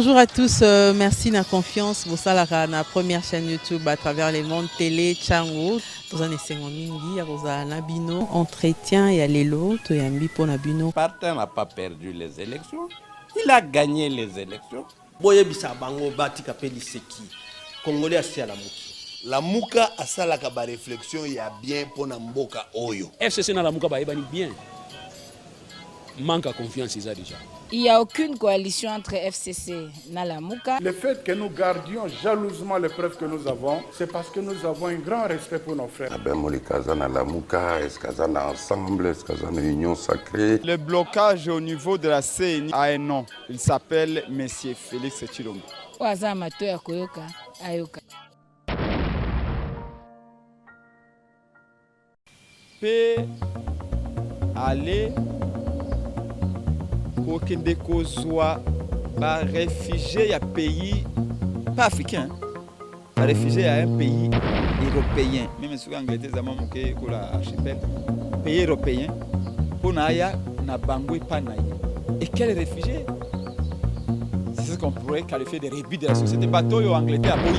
Bonjour à tous, merci na confiance. Vous salara na première chaîne YouTube à travers les mondes télé Tchango. Dans un essai mingi, à Nabino, entretien et à l'élo, to yambi pour Nabino. Partin n'a pas perdu les élections, il a gagné les élections. Boye bisa bango bati kapeli seki. Congolais asi à la muki. La muka asala kaba réflexion ya bien pour mboka oyo. FCC na la muka ba ebani bien. Manque à confiance déjà. Il n'y a aucune coalition entre FCC et Nalamuka. Le fait que nous gardions jalousement les preuves que nous avons, c'est parce que nous avons un grand respect pour nos frères. Ensemble, union sacrée. Le blocage au niveau de la CENI a un nom. Il s'appelle M. Félix Tshilombo. Peut aller pour que des soient réfugiés à un pays, pas africain, réfugiés à un pays européen. Même si l'Angleterre est un archipel, pays européen, pour n'aya na bangui panaï. Et quels réfugiés? C'est ce qu'on pourrait qualifier de rébut de la société. Bateau en Angleterre, oui.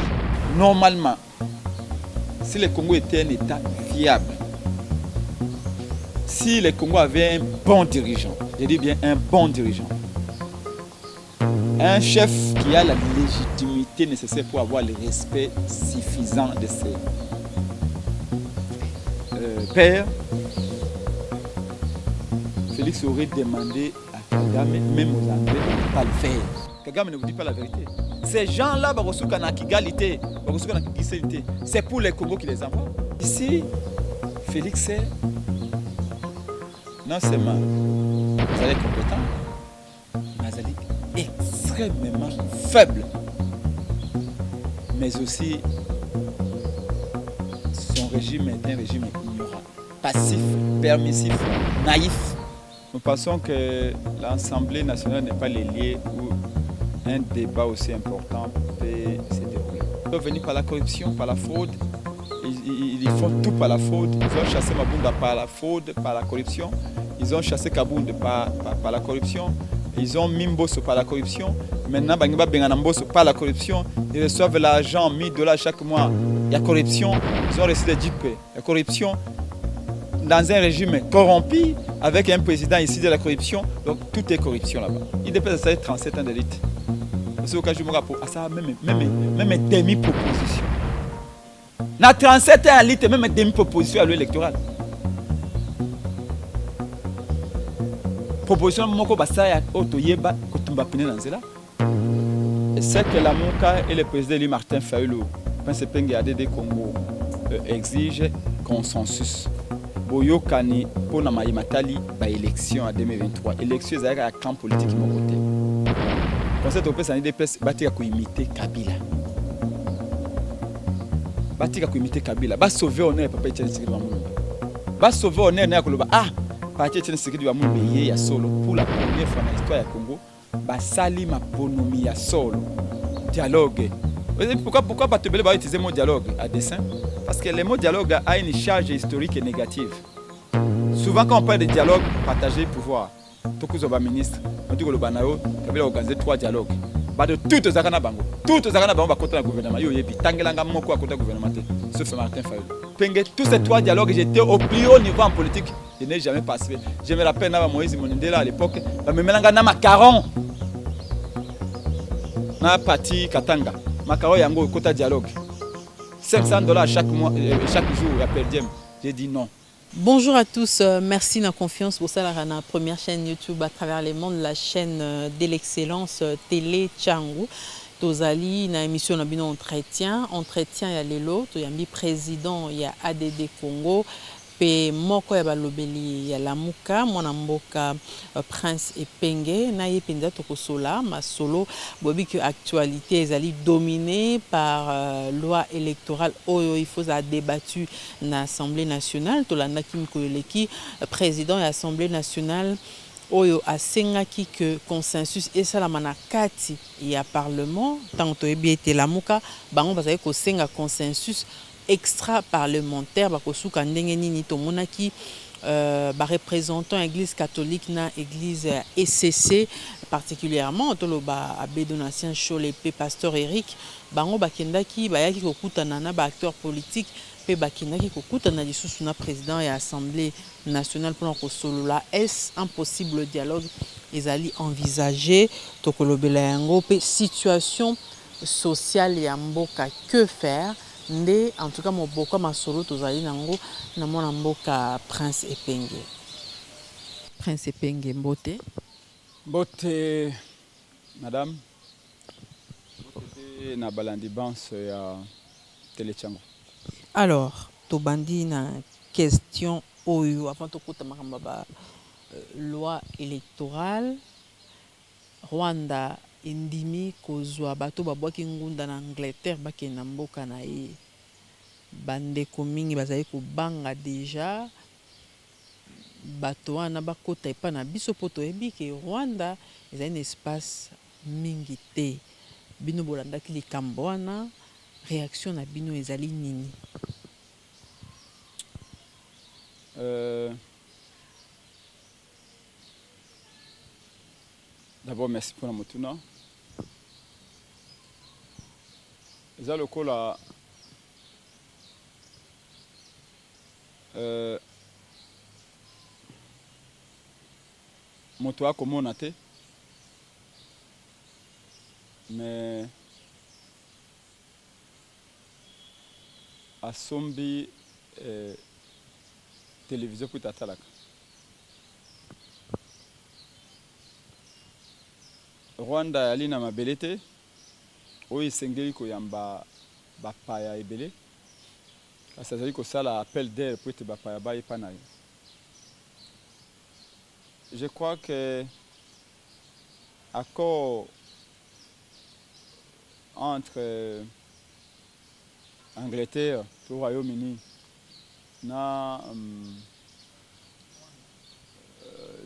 Normalement, si le Congo était un État viable, si le Congo avait un bon dirigeant, je dis bien un bon dirigeant, un chef qui a la légitimité nécessaire pour avoir le respect suffisant de ses pairs, Félix aurait demandé à Kagame, même aux Anglais, de ne pas le faire. Kagame ne vous dit pas la vérité. Ces gens-là, c'est pour les Congo qui les envoient. Ici, Félix est non seulement vous allez compétent, mais vous allez extrêmement faible. Mais aussi, son régime est un régime ignorant, passif, permissif, naïf. Nous pensons que l'Assemblée nationale n'est pas les lieux où un débat aussi important peut se dérouler. Ils peuvent venir par la corruption, par la fraude. Ils font tout par la fraude. Ils ont chassé Mabunda par la fraude, par la corruption. Ils ont chassé Kabund par la corruption. Ils ont mis Mbosso par la corruption. Maintenant, Bangiba Bengana Mbosso par la corruption. Ils reçoivent l'argent, 1000 $ chaque mois. Il y a corruption. Ils ont reçu des jeeps. Il y a corruption. Dans un régime corrompu, avec un président ici de la corruption. Donc tout est corruption là-bas. Il dépasse 37 ans d'élite. C'est au cas où je me rappelle. Même demi-proposition. Na 37 ans d'élite, même demi-proposition à l'électoral. Proposition moko basaya otoyeba kotumba pine nanzela. C'est que la Mouka et le président Louis Martin Fayulu, Prince Penge ADD Congo, exige consensus. Boyokani pour na maïmatali ba élection en 2023. Élection ezaka ya camp politique mon côté. Conseil européen ça DPS batika ko imiter Kabila. Batika ko imiter Kabila. Ba sauver honneur papa Etienne Tshisekedi Bamulumba. Ba sauver honneur na koloba Parti Etienne Tshisekedi Bamulumba ya solo pour la première fois dans l'histoire du Congo. Basali ma bonomie ya solo. Dialogue. Pourquoi pas te utiliser le mot dialogue à dessein? Parce que le mot dialogue a une charge historique et négative. Souvent quand on parle de dialogue, partager pouvoir. Tokuzo ba ministre, on dit que le Banao, Kabila a organisé 3 dialogues. De toutes les Zakana Bango. Toutes les Zakana Bango va contre le gouvernement. Yo yebi Tangelanga Moko à contre le gouvernement. Sauf Martin Fayulu. Penge tous ces 3 dialogues, j'étais au plus haut niveau en politique. Je n'ai jamais passé. Je me rappelle Moïse Monindela à l'époque. Je me mélange na macaron. Na parti Katanga. Macaron yango kota dialogue. 500 $ chaque mois, chaque jour, appel Diem. J'ai dit non. Bonjour à tous, merci de la confiance pour ça la première chaîne YouTube à travers les mondes, la chaîne de l'excellence télé Tchango. Tozali na émission na bino entretien il y a lelo, to yambi président il y a ADD Congo. Pe moko ya balobeli ya lamuka mwana mboka Prince Epenge na yependa tokosola masolo bobi que actualité ezali dominée par loi électorale oyo il faut a débattu na Assemblée nationale to landa kim koleki président de l'Assemblée nationale oyo asengaki que consensus esalama na kati ya parlement tant to ebiete lamuka bango bazali ko senga consensus extra-parlementaire, bakosuka ndenge nini tomonaki représentant église catholique na église ECC particulièrement toloba abbé Donatien Cholet pe pasteur Eric bango bakendaki bayaki kokutana na ba acteur politique pe bakendaki kokutana lisusu na président et assemblée nationale pour kosolola est un possible dialogue ezali envisagé tokolobela yango pe situation sociale ya mboka que faire nde en tout cas moboko masolo tozali nango na mona mboka Prince Epenge mbote Mbote, madame. Mbote na balandi banse ya Télé Tchango. Alors, tobandi na question oyo avant tokota makamba ba loi électorale Rwanda indimi kozwa bato babwaki ngunda na Angleterre bakenda mboka na ye bandeko mingi bazali kobanga déjà bato wana bakota epa na biso po toyebi ke Rwanda ezali na espace mingi te bino bolandaki likambo wana réaction na bino ezali nini? D'abord, merci pour la motuna. Eza lokola moto akomona te mais asombi télévision kuta atalaka. Rwanda yali na mabele te oyo esengeli koyamba bapaya ebele kasi azali kosala appel d'air po ete bapaya bayepa na ye. Je crois que accord entre Angleterre et Royaume-Uni na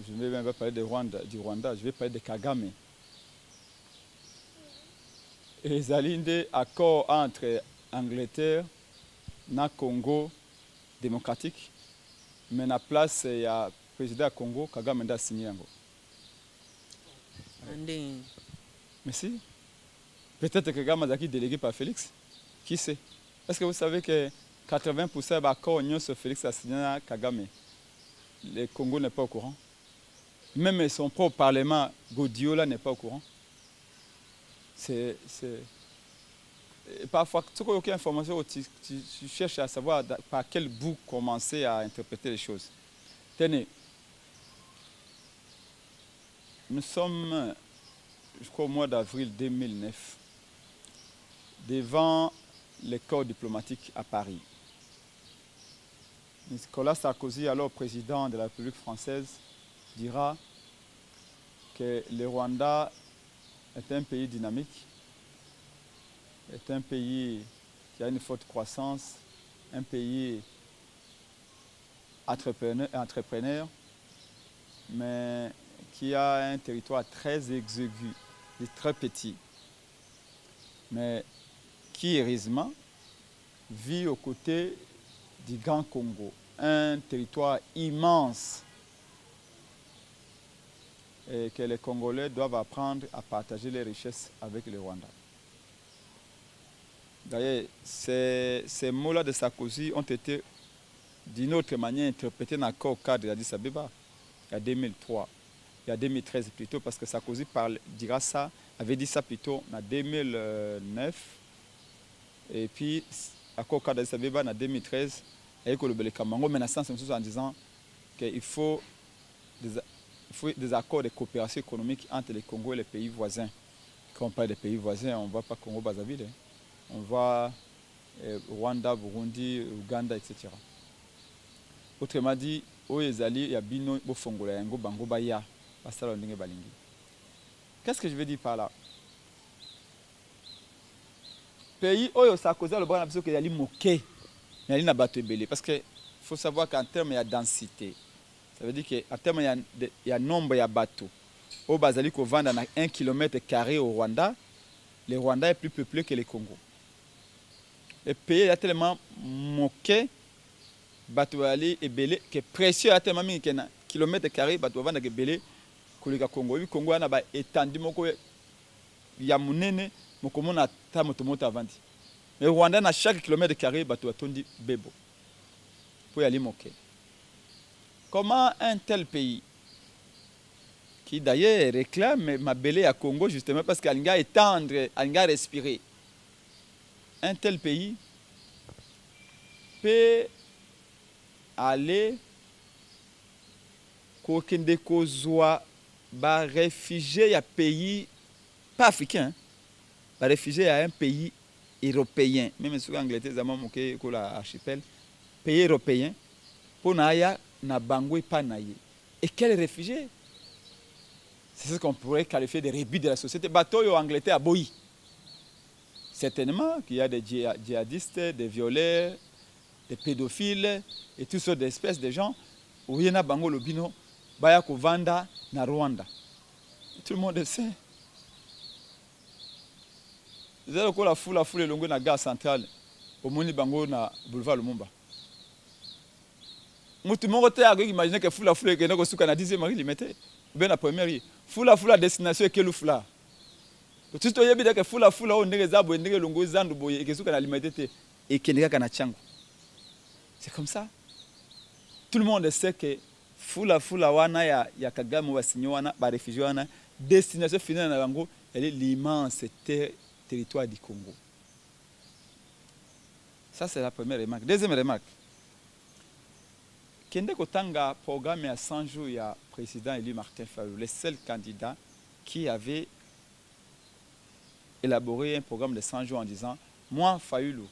je ne vais même pas parler du Rwanda, je vais parler de Kagame. Et ezali accord entre Angleterre na Congo démocratique mais na place ya président du Congo Kagame nda signé yango. Mais si peut-être que Kagame azaki délégué par Félix, qui sait? Est-ce que vous savez que 80% d'accords sur Félix a signé à Kagame? Le Congo n'est pas au courant. Même son propre parlement, Godiola, n'est pas au courant. C'est... Parfois, tu n'as aucune information, tu cherches à savoir par quel bout commencer à interpréter les choses. Tenez, nous sommes, je crois, au mois d'avril 2009, devant les corps diplomatiques à Paris. Nicolas Sarkozy, alors président de la République française, dira que le Rwanda est un pays dynamique, est un pays qui a une forte croissance, un pays entrepreneur, mais qui a un territoire très exigu et très petit, mais qui, heureusement, vit aux côtés du Grand Congo, un territoire immense et que les Congolais doivent apprendre à partager les richesses avec le Rwanda. D'ailleurs, ces mots-là de Sarkozy ont été d'une autre manière interprétés dans le cadre d'Addis Abeba, il y a 2003, il y a 2013 plutôt, parce que Sarkozy avait dit ça plutôt en 2009, et puis, à cause cadre d'Addis Abeba en 2013, avec le Kamango, mais en disant qu'il faut des accords de coopération économique entre les Congo et les pays voisins. Quand on parle des pays voisins, on ne voit pas Congo-Brazzaville, on voit Rwanda, Burundi, Uganda, etc. Autrement dit, qu'est-ce que je veux dire par là? Pays où Sarkozy a le bon qu'il y a moqué, il y a parce qu'il faut savoir qu'en termes de densité, ça veut dire qu'en termes de nombre de bateaux, au Bazali qu'on vend dans 1 km au Rwanda, le Rwanda est plus peuplé que le Congo. Le pays est tellement moqué, bateau ali et belé, que précieux a tellement mis qu'un kilomètre carré, bateau vend que belé, koleka Congo. Le Congo a étendu moko ya munene mokomona ta motomoto avandi. Mais Rwanda na chaque kilomètre carré bato atondi bebo. Pour y aller moquer. Comment un tel pays qui d'ailleurs réclame ma belée à Congo justement parce qu'Alinga est tendre, Alinga respirer. Un tel pays peut aller kokende kozwa ba réfugié à pays pas africain, ba réfugié à un pays européen, même si l'Angleterre zama moke ko la archipel, pays européen pour naya na bangwe pa naye. Et quel réfugié? C'est ce qu'on pourrait qualifier de rébut de la société. Bateau en Angleterre a boyi. Certainement qu'il y a des djihadistes, des violeurs, des pédophiles et toutes sortes d'espèces de gens. Où il y a bango lobino, baya kovanda na Rwanda. Tout le monde le sait. Vous avez la foule longue na gare centrale. Au moni bango na boulevard Lumumba. Mutu mongo te a imaginer que foule est que suka na 10e mari limité. Ben la première foule à destination quelle foule. Tout to yebi que foule o ndenge zabo ndenge longo zandu boye ke suka na limité et keneka kana chango. C'est comme ça. Tout le monde sait que foule wana ya Kagame wa sinyo wana ba réfugiés wana destination finale na bango elle est l'immense territoire du Congo. Ça c'est la première remarque. Deuxième remarque. Kende Kotanga programme à 100 jours, il y a le président élu Martin Fayulu, le seul candidat qui avait élaboré un programme de 100 jours en disant moi, Fayulu,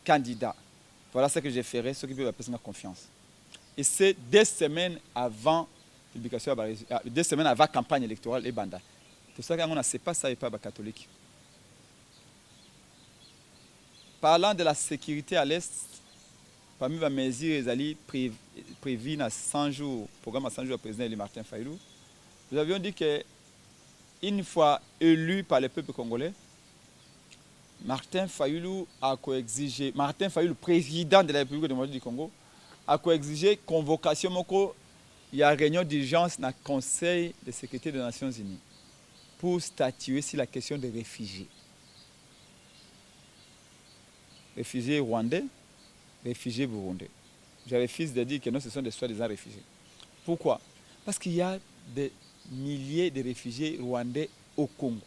candidat, voilà ce que je ferai, ce qui peut appeler ma confiance. Et c'est 2 semaines avant publication, 2 semaines avant la campagne électorale et Banda. C'est pour ça qu'on ne sait pas ça et pas les catholiques. Parlant de la sécurité à l'Est, parmi les mesures prévues dans 100 jours, programme à 100 jours au président Eli Martin Fayulu, nous avions dit qu'une fois élu par le peuple congolais, Martin Fayulu, président de la République démocratique du Congo, a exigé convocation, il y a une réunion d'urgence dans le Conseil de sécurité des Nations Unies pour statuer sur la question des réfugiés. Réfugiés rwandais, réfugiés burundais. Je refuse de dire que non, ce sont des soi-disant réfugiés. Pourquoi? Parce qu'il y a des milliers de réfugiés rwandais au Congo.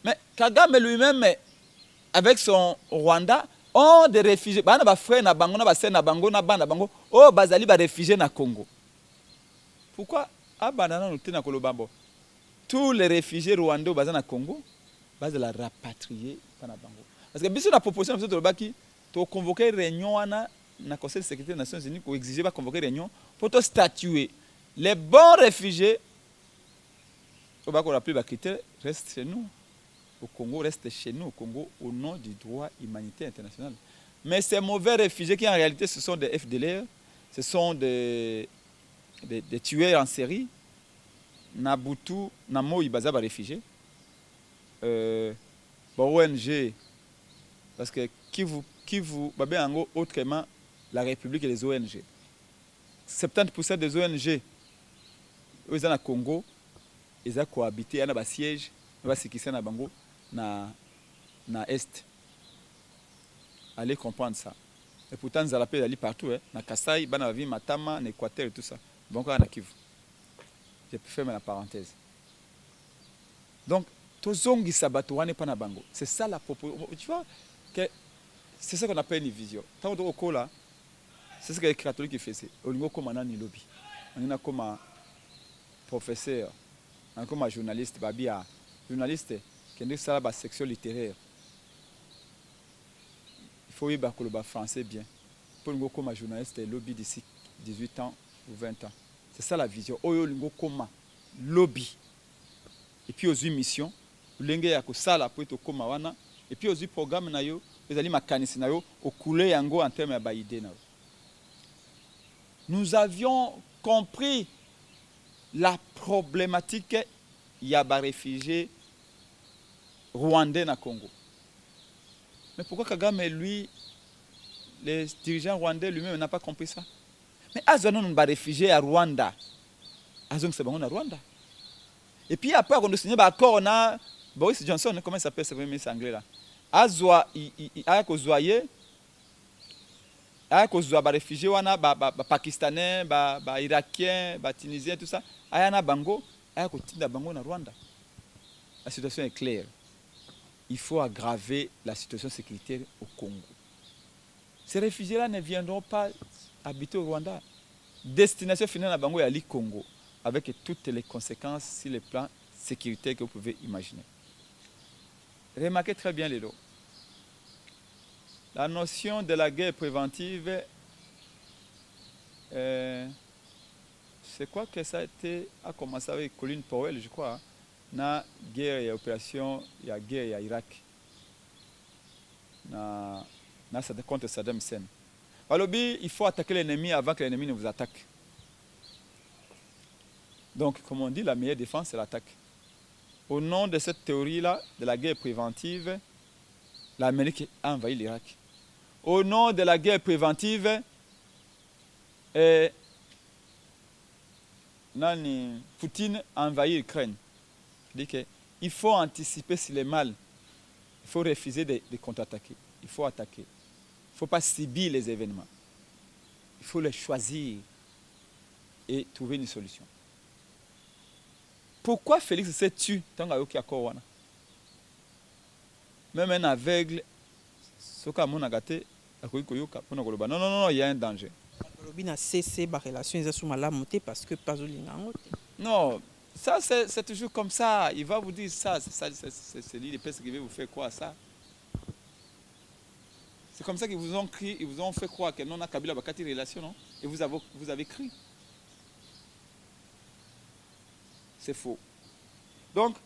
Mais Kagame lui-même, avec son Rwanda, ont des réfugiés. Bah, na frère na bango, na sœur na bango, na bana bango, oh bazali ba réfugiés na Congo. Pourquoi? Ah banana no tena kolobambo. Tous les réfugiés rwandais bazana na Congo, base la rapatrier pana bango. Parce que biso na proposition de Tolobaki, to convoquer réunion na Conseil de sécurité des Nations Unies pour exiger ba convoquer réunion pour te statuer les bons réfugiés. On va qu'on appeler ba critère reste chez nous. Au Congo reste chez nous au Congo au nom du droit humanitaire international. Mais ces mauvais réfugiés qui en réalité ce sont des FDLR, ce sont des tueurs en série. Nabutu, Namo Ibaza ba réfugiés. ONG, parce que qui vous autrement la République et les ONG. 70% des ONG aux dans le Congo, ils ont cohabité, ils ont un siège, ils ont un bango na Est. Allez comprendre ça. Et pourtant, ils ont aller partout, na Kasaï, Banavi, Matama, Équateur et tout ça. Bon, on a Kivu. J'ai pu fermer la parenthèse. Donc, c'est ça la proposition. Tu vois, c'est ça qu'on appelle une vision. Tant que là, c'est ce que les catholiques faisaient. On est comme un lobby. On est comme un professeur, on est comme un journaliste, journaliste qui est dans la section littéraire. Il faut parler français bien. Pour nous comme un journaliste, lobby d'ici 18 ans ou 20 ans. C'est ça la vision. On est comme un lobby. Et puis aux missions. Et puis aussi programme na yo ezali makanisi na yo okule yango en termes ya idée na. Nous avions compris la problématique ya ba réfugiés rwandais na Congo. Mais pourquoi Kagame lui les dirigeants rwandais lui-même n'a pas compris ça? Mais azwa non ba réfugié à Rwanda. Azong c'est bon na Rwanda. Et puis après on a signé ba accord na Boris Johnson, comment il s'appelle ce premier ministre anglais là. Azwa a kozwaye a kozwa ba réfugié wana ba pakistanais, ba irakien, ba tunisien tout ça. Aya na bango, aya kotinda bango na Rwanda. La situation est claire. Il faut aggraver la situation sécuritaire au Congo. Ces réfugiés-là ne viendront pas habiter au Rwanda. Destination finale à Bango et à l'île Congo, avec toutes les conséquences sur le plan sécuritaire que vous pouvez imaginer. Remarquez très bien les lots. La notion de la guerre préventive, c'est quoi que ça a commencé avec Colin Powell, je crois. Hein? Na guerre et opération, il y a guerre et Irak. Contre Saddam Hussein. Alors, il faut attaquer l'ennemi avant que l'ennemi ne vous attaque. Donc, comme on dit, la meilleure défense, c'est l'attaque. Au nom de cette théorie-là, de la guerre préventive, l'Amérique a envahi l'Irak. Au nom de la guerre préventive, Poutine a envahi l'Ukraine. Il faut anticiper sur les mal. Il faut refuser de contre-attaquer. Il faut attaquer. Il ne faut pas subir les événements. Il faut les choisir et trouver une solution. Pourquoi Félix s'est tué tant qu'il y a encore même un aveugle, non, il y a un danger. Non, ça c'est toujours comme ça. Il va vous dire ça. C'est lui, qui veut vous faire croire ça. C'est comme ça qu'ils vous ont crié, ils vous ont fait croire que non a Kabila Bakati relation, non? Et vous avez cru. C'est faux. Donc,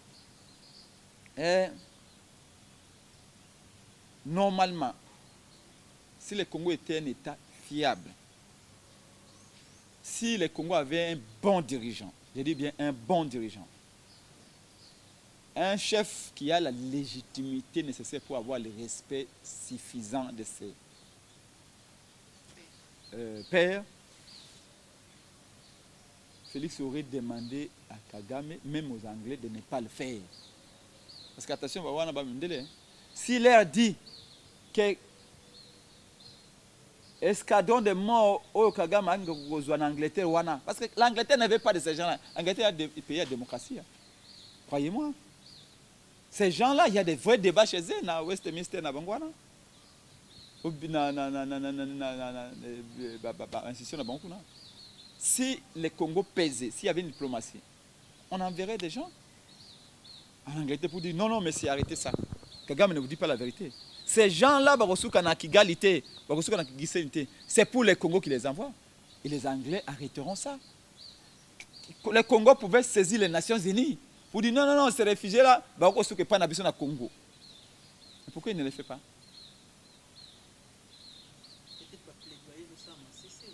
normalement, si le Congo était un État fiable, si le Congo avait un bon dirigeant, je dis bien un bon dirigeant, un chef qui a la légitimité nécessaire pour avoir le respect suffisant de ses pairs, Félix aurait demandé à Kagame, même aux Anglais, de ne pas le faire. Parce qu'attention, s'il leur dit que escadron de morts au Kagame en Angleterre, parce que l'Angleterre n'avait pas de ces gens-là. L'Angleterre est un pays à démocratie. Croyez-moi. Ces gens-là, il y a des vrais débats chez eux, à Westminster, à Bangwana. Si le Congo pesait, s'il y avait une diplomatie, on enverrait des gens en Angleterre pour dire non, mais c'est arrêtez ça. Kagame ne vous dit pas la vérité. Ces gens-là, c'est pour les Congo qui les envoient. Et les Anglais arrêteront ça. Le Congo pouvait saisir les Nations Unies pour dire non, ces réfugiés-là, pas Congo. Pourquoi il ne les fait pas?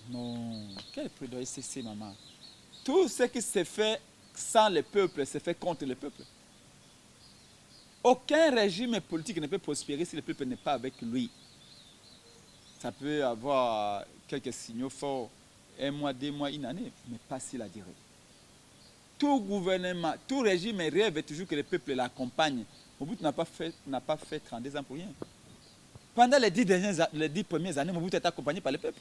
Non, quel plaidoyer cesser, maman? Tout ce qui se fait sans le peuple, se fait contre le peuple. Aucun régime politique ne peut prospérer si le peuple n'est pas avec lui. Ça peut avoir quelques signaux forts, 1 mois, 2 mois, 1 année, mais pas si la durée. Tout gouvernement, tout régime rêve toujours que le peuple l'accompagne. Mobutu n'a pas fait 32 ans pour rien. Pendant les 10 premières années, Mobutu est accompagné par le peuple.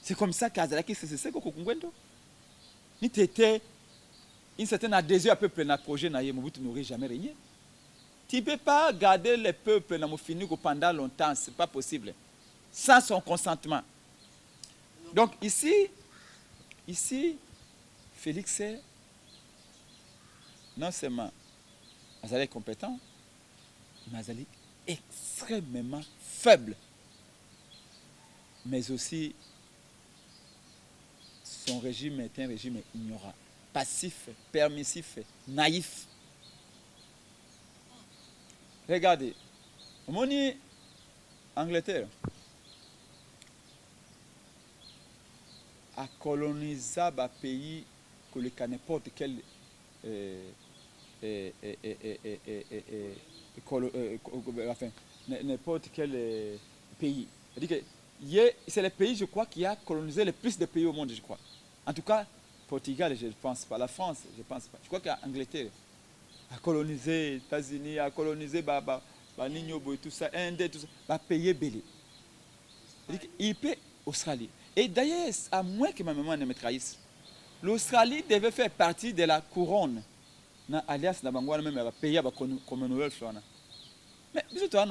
C'est comme ça qu'Azalaki c'est que Kokungwendo. Ni t'étais une certaine adhésion à peuple na projet na Mobutu n'aurait jamais régné. Tu ne peux pas garder le peuple na Mofini pendant longtemps, c'est pas possible. Sans son consentement. Donc ici, Félix est non seulement Azali compétent, mais Azali extrêmement faible. Mais aussi son régime est un régime ignorant, passif, permissif, naïf. Regardez, mon Angleterre a colonisé un pays que n'importe quel n'importe quel pays. C'est-à-dire que c'est le pays, je crois, qui a colonisé le plus de pays au monde, je crois. En tout cas, Portugal, je ne pense pas. La France, je ne pense pas. Je crois qu'Angleterre a colonisé, les États-Unis a colonisé, Nignobo et tout ça, Inde, tout ça, va payer belé. Il paie l'Australie. Et d'ailleurs, à moins que ma mémoire ne me trahisse, l'Australie devait faire partie de la couronne. Alias, na bangwana même va payer la Commonwealth. Mais, bisous, toi,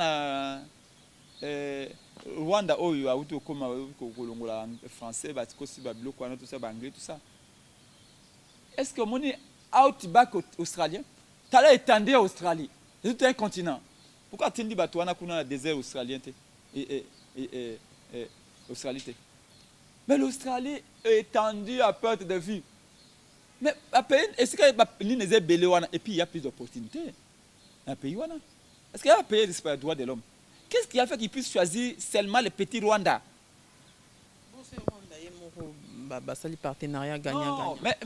Rwanda, oyo, a outo comme kolongola français, batikosi, babiloko, tout ça, anglais, tout ça. Est-ce que mon outback australien, tu as étendu à Australie, c'est un continent. Pourquoi tu dis que tu as un désert australien et Australie? Mais l'Australie est étendue à perte de vue. Mais est-ce qu'il y a des pays et puis il y a plus d'opportunités? Un pays est-ce qu'il y a un pays respect les droits de l'homme? Qu'est-ce qui a fait qu'ils puissent choisir seulement le petit Rwanda? C'est partenariat gagnant-gagnant. Mais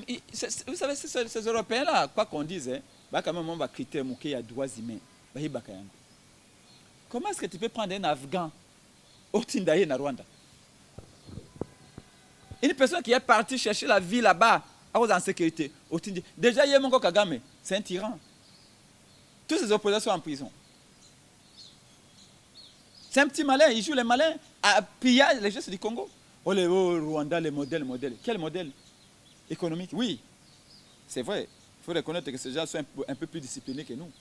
vous savez, ces Européens-là, quoi qu'on dise, quand même on va critiquer les droits humains. Comment est-ce que tu peux prendre un Afghan au Tindaye na Rwanda? Une personne qui est partie chercher la vie là-bas, en sécurité, au Tindaye. Déjà, Yemongo Kagame, c'est un tyran. Tous ces opposants sont en prison. C'est un petit malin, il joue les malins à piller les gestes du Congo. Oh, le Rwanda, les modèles. Quel modèle économique? Oui, c'est vrai. Il faut reconnaître que ces gens sont un peu plus disciplinés que nous.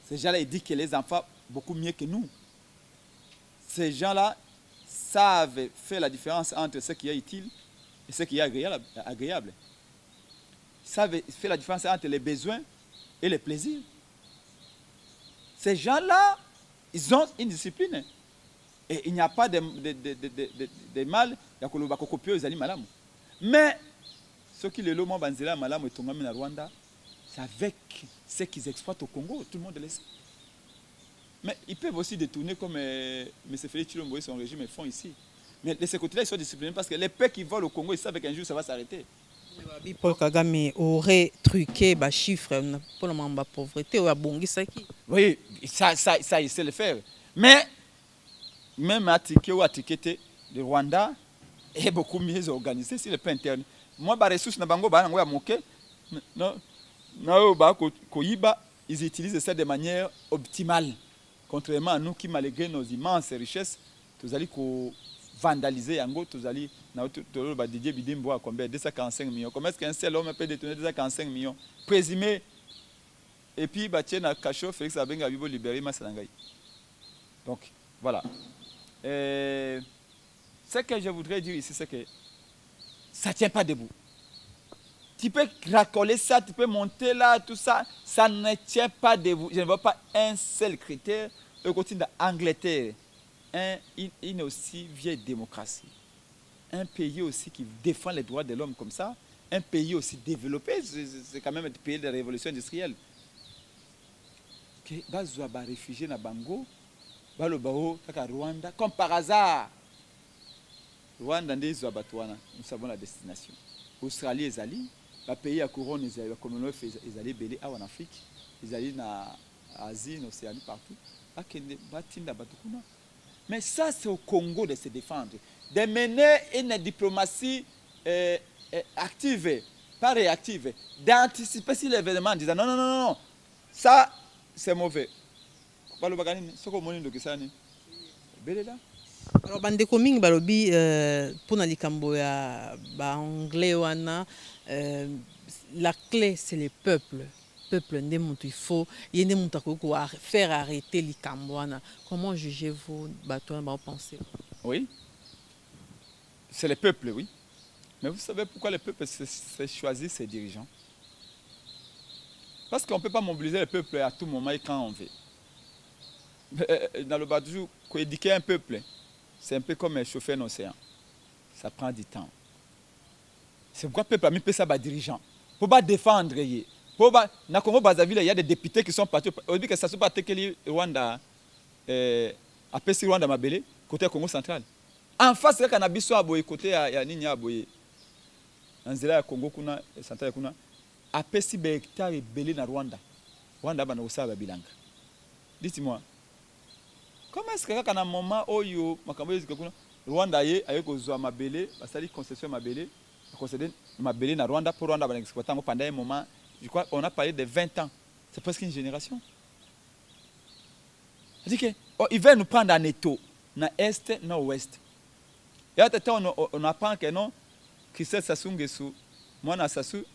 Ces gens-là, ils disent que les enfants beaucoup mieux que nous. Ces gens-là savent faire la différence entre ce qui est utile et ce qui est agréable. Ils savent faire la différence entre les besoins et les plaisirs. Ces gens-là, ils ont une discipline. Et il n'y a pas de mal, il y a copier aux animaux malamu. Mais ceux qui le lomont banzela malamu et tongami na Rwanda, c'est avec ce qu'ils exploitent au Congo, tout le monde le sait. Mais ils peuvent aussi détourner comme M. Félix Tshilombo et son régime le font ici. Mais de ce côté-là, ils sont disciplinés parce que les peuples qui volent au Congo, ils savent qu'un jour ça va s'arrêter. Paul Kagame aurait truqué les chiffres pour la pauvreté ou la bongisaki. Oui, ça, il sait le faire. Mais même à Tiké ou à Tikete, le Rwanda est beaucoup mieux organisé sur le plan interne. Moi, les ressources na bango ba ngoya moke ils utilisent ça de manière optimale. Contrairement à nous qui, malgré nos immenses richesses, nous allons vandaliser yango, nous allons Didier Bidimbo à combien? 245 millions. Comment est-ce qu'un seul homme peut détourner 245 millions? Présumé. Et puis, na Kacho, Félix Abenga Bibo libéré Masalangai. Donc, voilà. Ce que je voudrais dire ici, c'est que ça ne tient pas debout. Tu peux racoler ça, tu peux monter là, tout ça, ça ne tient pas debout. Je ne vois pas un seul critère. Au côté d'Angleterre, une aussi vieille démocratie, un pays aussi qui défend les droits de l'homme comme ça, un pays aussi développé, c'est quand même un pays de révolution industrielle. Que bazwa ba réfugié na Bango, balobao kaka Rwanda, comme par hasard. Rwanda ndezo abatwana, nous savons la destination. Australie ezali, ba pays à couronne ezali, ba Commonwealth ezali belé en Afrique, ezali na Asie, en Océanie partout. Akende batinda batukuna. Mais ça c'est au Congo de se défendre, de mener une diplomatie active, pas réactive, d'anticiper si l'événement en disant non, ça c'est mauvais. Alors bandeko mingi balobi pona likambo ya ba anglais wana la clé c'est le peuple nde mutu il faut yende mutu ko faire arrêter likambo wana. Comment jugez-vous bato ba penser? Oui. C'est le peuple, oui. Mais vous savez pourquoi le peuple s'est choisi ses dirigeants? Parce qu'on ne peut pas mobiliser le peuple à tout moment et quand on veut. Dans le Badjou, éduquer un peuple, c'est un peu comme chauffer un océan. Ça prend du temps. C'est pourquoi le peuple a mis ça à dirigeant. Pour pas défendre. Dans le Congo Brazzaville, il y a des députés qui sont partis. Au début que ça ne soit pas Tekeli Rwanda, à Pessi Rwanda Mabele, côté Congo central. En face, il y a un abisso à Boye, côté à Nini à Boye. En Zéla, Congo central, à Pessi Hectare et Belé dans Rwanda. Rwanda, il y a un bilanga. Dites-moi. Comment est-ce que quand on a un moment où Rwanda aye kozwa mabele, basali concession mabele, concédé mabele na Rwanda pour Rwanda exploitant pendant un moment, je crois on a parlé de 20 ans. C'est presque une génération. C'est-à-dire qu'ils veulent nous prendre en étau, na est, na ouest. Et à temps on apprend que non, Christelle Sassou Nguesso, moi na Sassou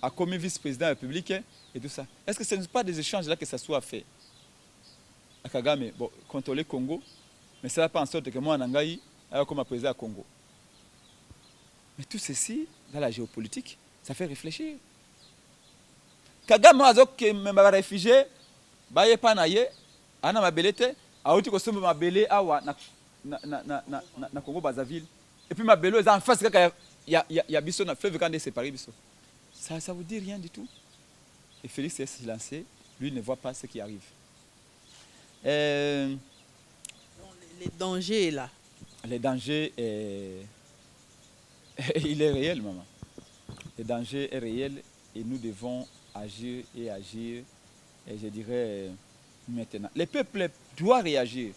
a commis vice-président de la République et tout ça. Est-ce que ce n'est pas des échanges là que Sassou a fait? À Kagame, bon, contrôler Congo, mais ça ne va pas en sorte que moi, Nangaï, comme président à Congo. Mais tout ceci, dans la géopolitique, ça fait réfléchir. Kagame, même réfugié, baye panaye, ana mabelete, a outi ko somba mabele awa na Congo Brazzaville. Et puis mabelo est en face il y a biso na fleuve quand séparé biso. Ça vous dit rien du tout. Et Félix est silencieux, lui ne voit pas ce qui arrive. Les dangers là. Les dangers, il est réel, maman. Le danger est réel et nous devons agir, et je dirais, maintenant. Le peuple doit réagir.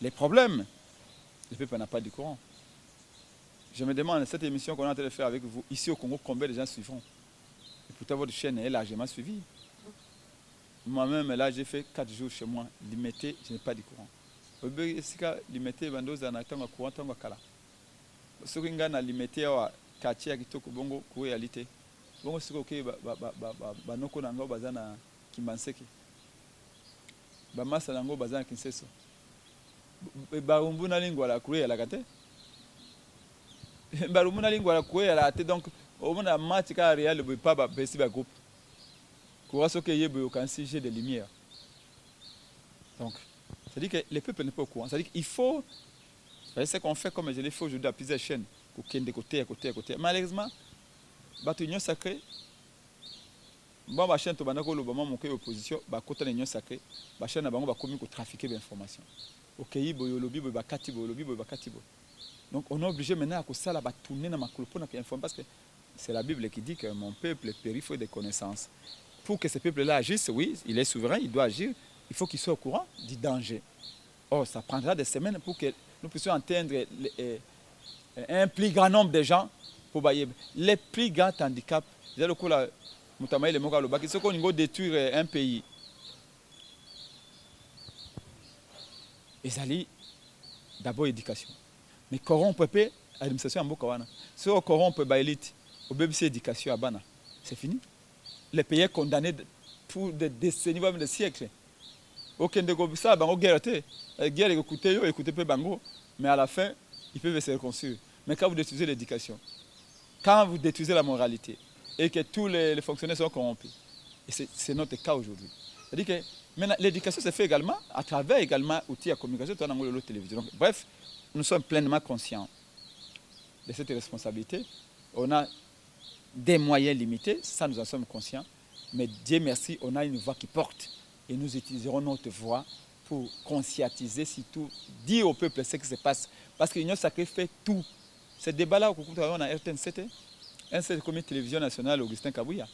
Les problèmes, le peuple n'a pas de courant. Je me demande, cette émission qu'on est en train de faire avec vous, ici au Congo, combien de gens suivront? Et pourtant, votre chaîne est largement suivie. Moi-même, là, j'ai fait 4 jours chez moi. Limité, je n'ai pas de courant. Limité, bandoza na tanga courant tanga kala. Soki nga na limité wa quartier ya kitoko bongo ku réalité. Bongo siko ke ba noko na ngo bazana Kimbanseki. Ba masa na ngo bazana Kinseso. Ba rumbu na lingwa la ku ya la kate. Ba rumbu na lingwa la ku ya la te donc au monde match ka Real be pas ba besi ba groupe. Pour ce qu'il y a aucun sujet de lumière. Donc, c'est-à-dire que le peuple n'est pas au courant. C'est-à-dire qu'il faut, vous voyez ce qu'on fait comme je l'ai fait aujourd'hui à plusieurs chaînes, pour qu'il y ait des côtés, à côté, à côté. Malheureusement, l'union sacrée, bon, ma chaîne, tu vas nous dire, mon opposition, côté de l'union sacrée, ma chaîne, va commis pour trafiquer d'informations. Ok, donc, on est obligé maintenant à ça, là, tourner dans ma clopone pour informer, parce que c'est la Bible qui dit que mon peuple périt faute de connaissances. Pour que ce peuple-là agisse, oui, il est souverain, il doit agir, il faut qu'il soit au courant du danger. Or, ça prendra des semaines pour que nous puissions entendre un plus grand nombre de gens pour bailler. Les plus grands handicaps, j'ai le coup là, Moutamaï le Moka Lobaki, c'est qu'on veut détruire un pays. Et ça dit, d'abord éducation. Mais corrompre l'administration en Bokawana. Si on corrompt l'élite, au BBC éducation à Bana, c'est fini. Les pays condamnés pour des décennies, voire des siècles. Aucun de ça, bango guerre, guerre écoutez peu bango, mais à la fin, ils peuvent se reconstruire. Mais quand vous détruisez l'éducation, quand vous détruisez la moralité, et que tous les fonctionnaires sont corrompus, et c'est notre cas aujourd'hui. C'est-à-dire que maintenant, l'éducation se fait également à travers également outils de communication, dans la télévision. Donc, bref, nous sommes pleinement conscients de cette responsabilité. On a des moyens limités, ça nous en sommes conscients, mais Dieu merci, on a une voix qui porte et nous utiliserons notre voix pour conscientiser, surtout dire au peuple ce qui se passe. Parce que l'Union sacrée fait tout. Ce débat-là, on a RTNC, un seul comité télévision nationale, Augustin Kabouya.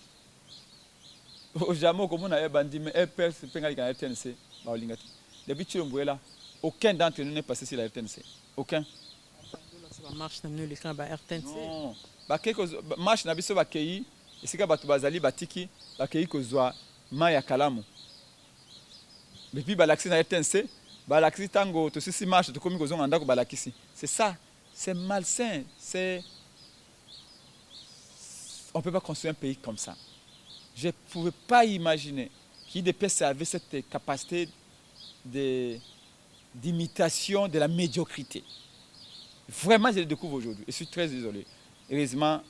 Au Jamo, comme on a bandit, mais RTNC, depuis que aucun d'entre nous n'est passé sur la RTNC. Aucun. Ça marche dans le camp RTNC. Non. Marche na biso bakei esika bato bazali batiki bakei kozwa mai ya kalamu. Depuis balaxi na RTNC, balaxi tango to sisi marche to komi kozonga ndako balakisi. C'est ça, c'est malsain, on peut pas construire un pays comme ça. Je ne pouvais pas imaginer qu'il y ait des pays avaient cette capacité d'imitation de la médiocrité. Vraiment, je le découvre aujourd'hui. Je suis très désolé. Heureusement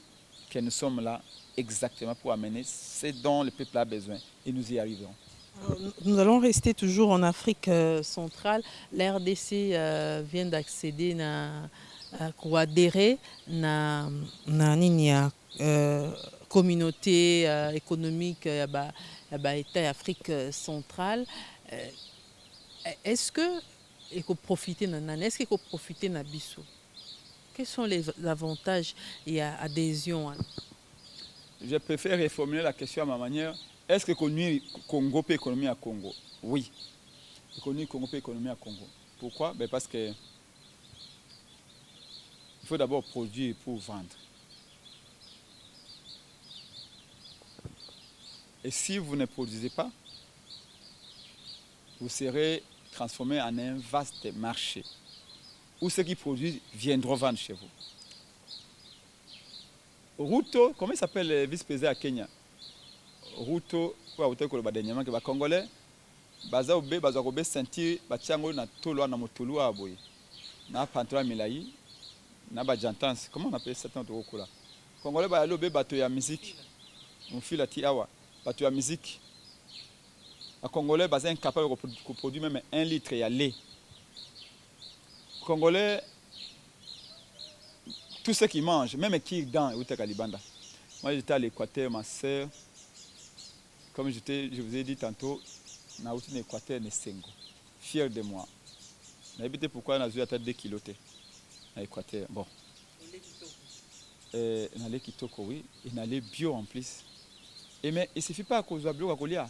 que nous sommes là exactement pour amener ce dont le peuple a besoin et nous y arriverons. Alors, nous allons rester toujours en Afrique centrale. La RDC vient d'accéder à adhérer à la communauté économique de l'Afrique centrale. Est-ce que il faut profiter de Bissau? Quels sont les avantages et adhésions? Je préfère reformuler la question à ma manière. Est-ce que le Congo peut économie à Congo? Oui. Le Congo peut économie à Congo. Pourquoi? Parce que il faut d'abord produire pour vendre. Et si vous ne produisez pas, vous serez transformé en un vaste marché où ceux qui produisent viendront vendre chez vous. Ruto, comment il s'appelle le vice-président à Kenya? Ruto, les Congolais, baza obe baza kobe sentir batiango na tolo na motolo aboye. Na pantola milai, na ba jantance. Comment on appelle ça tant de là? Congolais ba lobe bato ya musique. Mon fil a ti awa, bato ya musique. Les Congolais sont incapables de produire même 1 litre de lait. Les Congolais, tout ce qu'ils mangent, même qui dans moi j'étais à l'Équateur, ma soeur, comme je vous ai dit tantôt, je suis en Équateur, fier de moi. Je sais pourquoi je suis à 2 kilos à l'Équateur. Bon. Dans kitoko, oui, et dans les bio en plus. Et mais il ne suffit pas à cause de la Golia.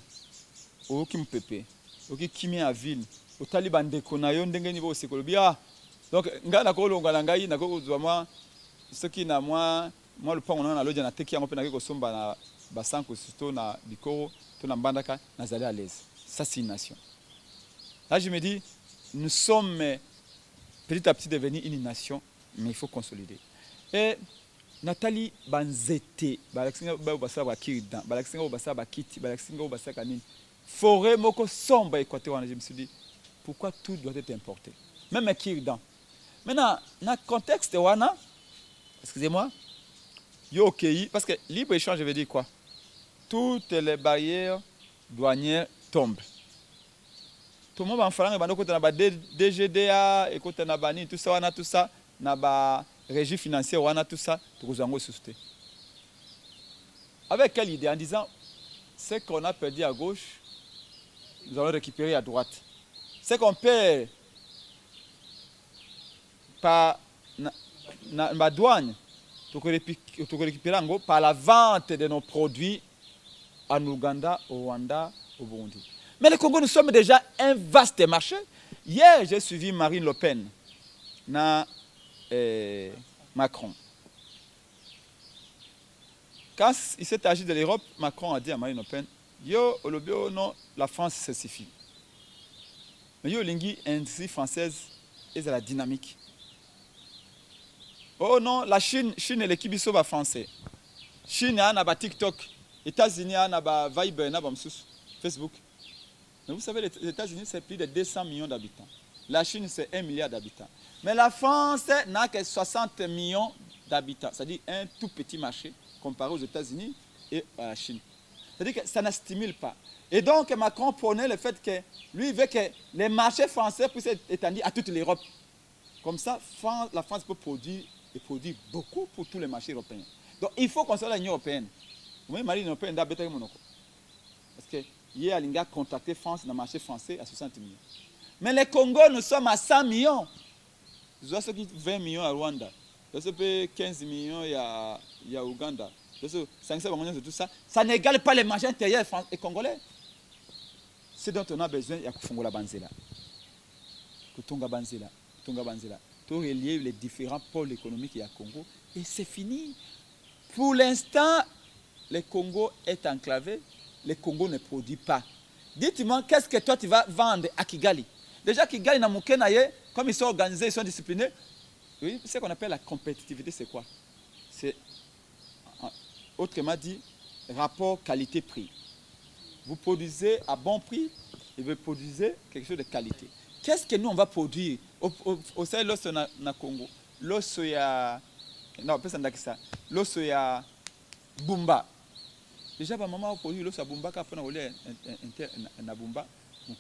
Oki mpepe oki kimi a ville o taliban de konayo ndenge niveau sekolobia donc nga na kolonga na ngai na ko zwa soki na moi le pango na loja na teki yango pe na ko somba na basanko suto na bikoro to na mbandaka na zali à l'aise. Ça c'est une nation. Là je me dis nous sommes petit à petit devenus une nation mais il faut consolider. Et Nathalie Banzete balaksinga ba basa ba kirdan balaksinga ba basa ba kiti balaksinga ba basa kanini forêt moko sombre équatorienne. Je me suis dit pourquoi tout doit être importé même kirdan. Maintenant dans le contexte wana excusez-moi yo okay parce que libre échange je veux dire quoi, toutes les barrières douanières tombent. Tout le monde en faisant bando côté na ba DGDA et côté na bani tout ça wana tout ça na ba régie financière wana tout ça tout zango susté. Avec quelle idée? En disant ce qu'on a perdu à gauche nous allons récupérer à droite. Ce qu'on perd par la douane, nous récupérons par la vente de nos produits en Ouganda, au Rwanda, au Burundi. Mais le Congo, nous sommes déjà un vaste marché. Hier, j'ai suivi Marine Le Pen, Macron. Quand il s'est agi de l'Europe, Macron a dit à Marine Le Pen, yo, Olobio, non, la France, ça suffit. Mais yo, l'industrie française est la dynamique. Oh non, la Chine est l'équipe de français. Chine a TikTok, États-Unis a Viber, Facebook. Mais vous savez, les États-Unis, c'est plus de 200 millions d'habitants. La Chine, c'est 1 milliard d'habitants. Mais la France n'a que 60 millions d'habitants. C'est-à-dire un tout petit marché comparé aux États-Unis et à la Chine. C'est-à-dire que ça ne stimule pas. Et donc, Macron prenait le fait que lui, il veut que les marchés français puissent être étendus à toute l'Europe. Comme ça, la France peut produire et produire beaucoup pour tous les marchés européens. Donc, il faut qu'on soit l'Union européenne. Vous voyez, Marine européenne, parce que hier, il a contacté France dans le marché français à 60 millions. Mais les Congo, nous sommes à 100 millions. Nous avons 20 millions à Rwanda. Nous avons 15 millions à Ouganda. 500 millions de tout ça. Ça n'égale pas les marchés intérieurs et congolais. Ce dont on a besoin, il y a Kufungola Banzela. Kutunga Banzela. Pour relier les différents pôles économiques qu'il y a au Congo. Et c'est fini. Pour l'instant, le Congo est enclavé. Le Congo ne produit pas. Dites-moi, qu'est-ce que toi tu vas vendre à Kigali? Déjà, Kigali, comme ils sont organisés, ils sont disciplinés. Oui, ce qu'on appelle la compétitivité, c'est quoi? C'est, autrement dit, rapport qualité-prix. Vous produisez à bon prix et vous produisez quelque chose de qualité. Qu'est-ce que nous, on va produire au sein de l'os na Congo? L'os ya... Non, pas ça. L'os ya Bumba. Déjà, maman a produit l'os à Bumba, quand on a volé un Bumba. Mais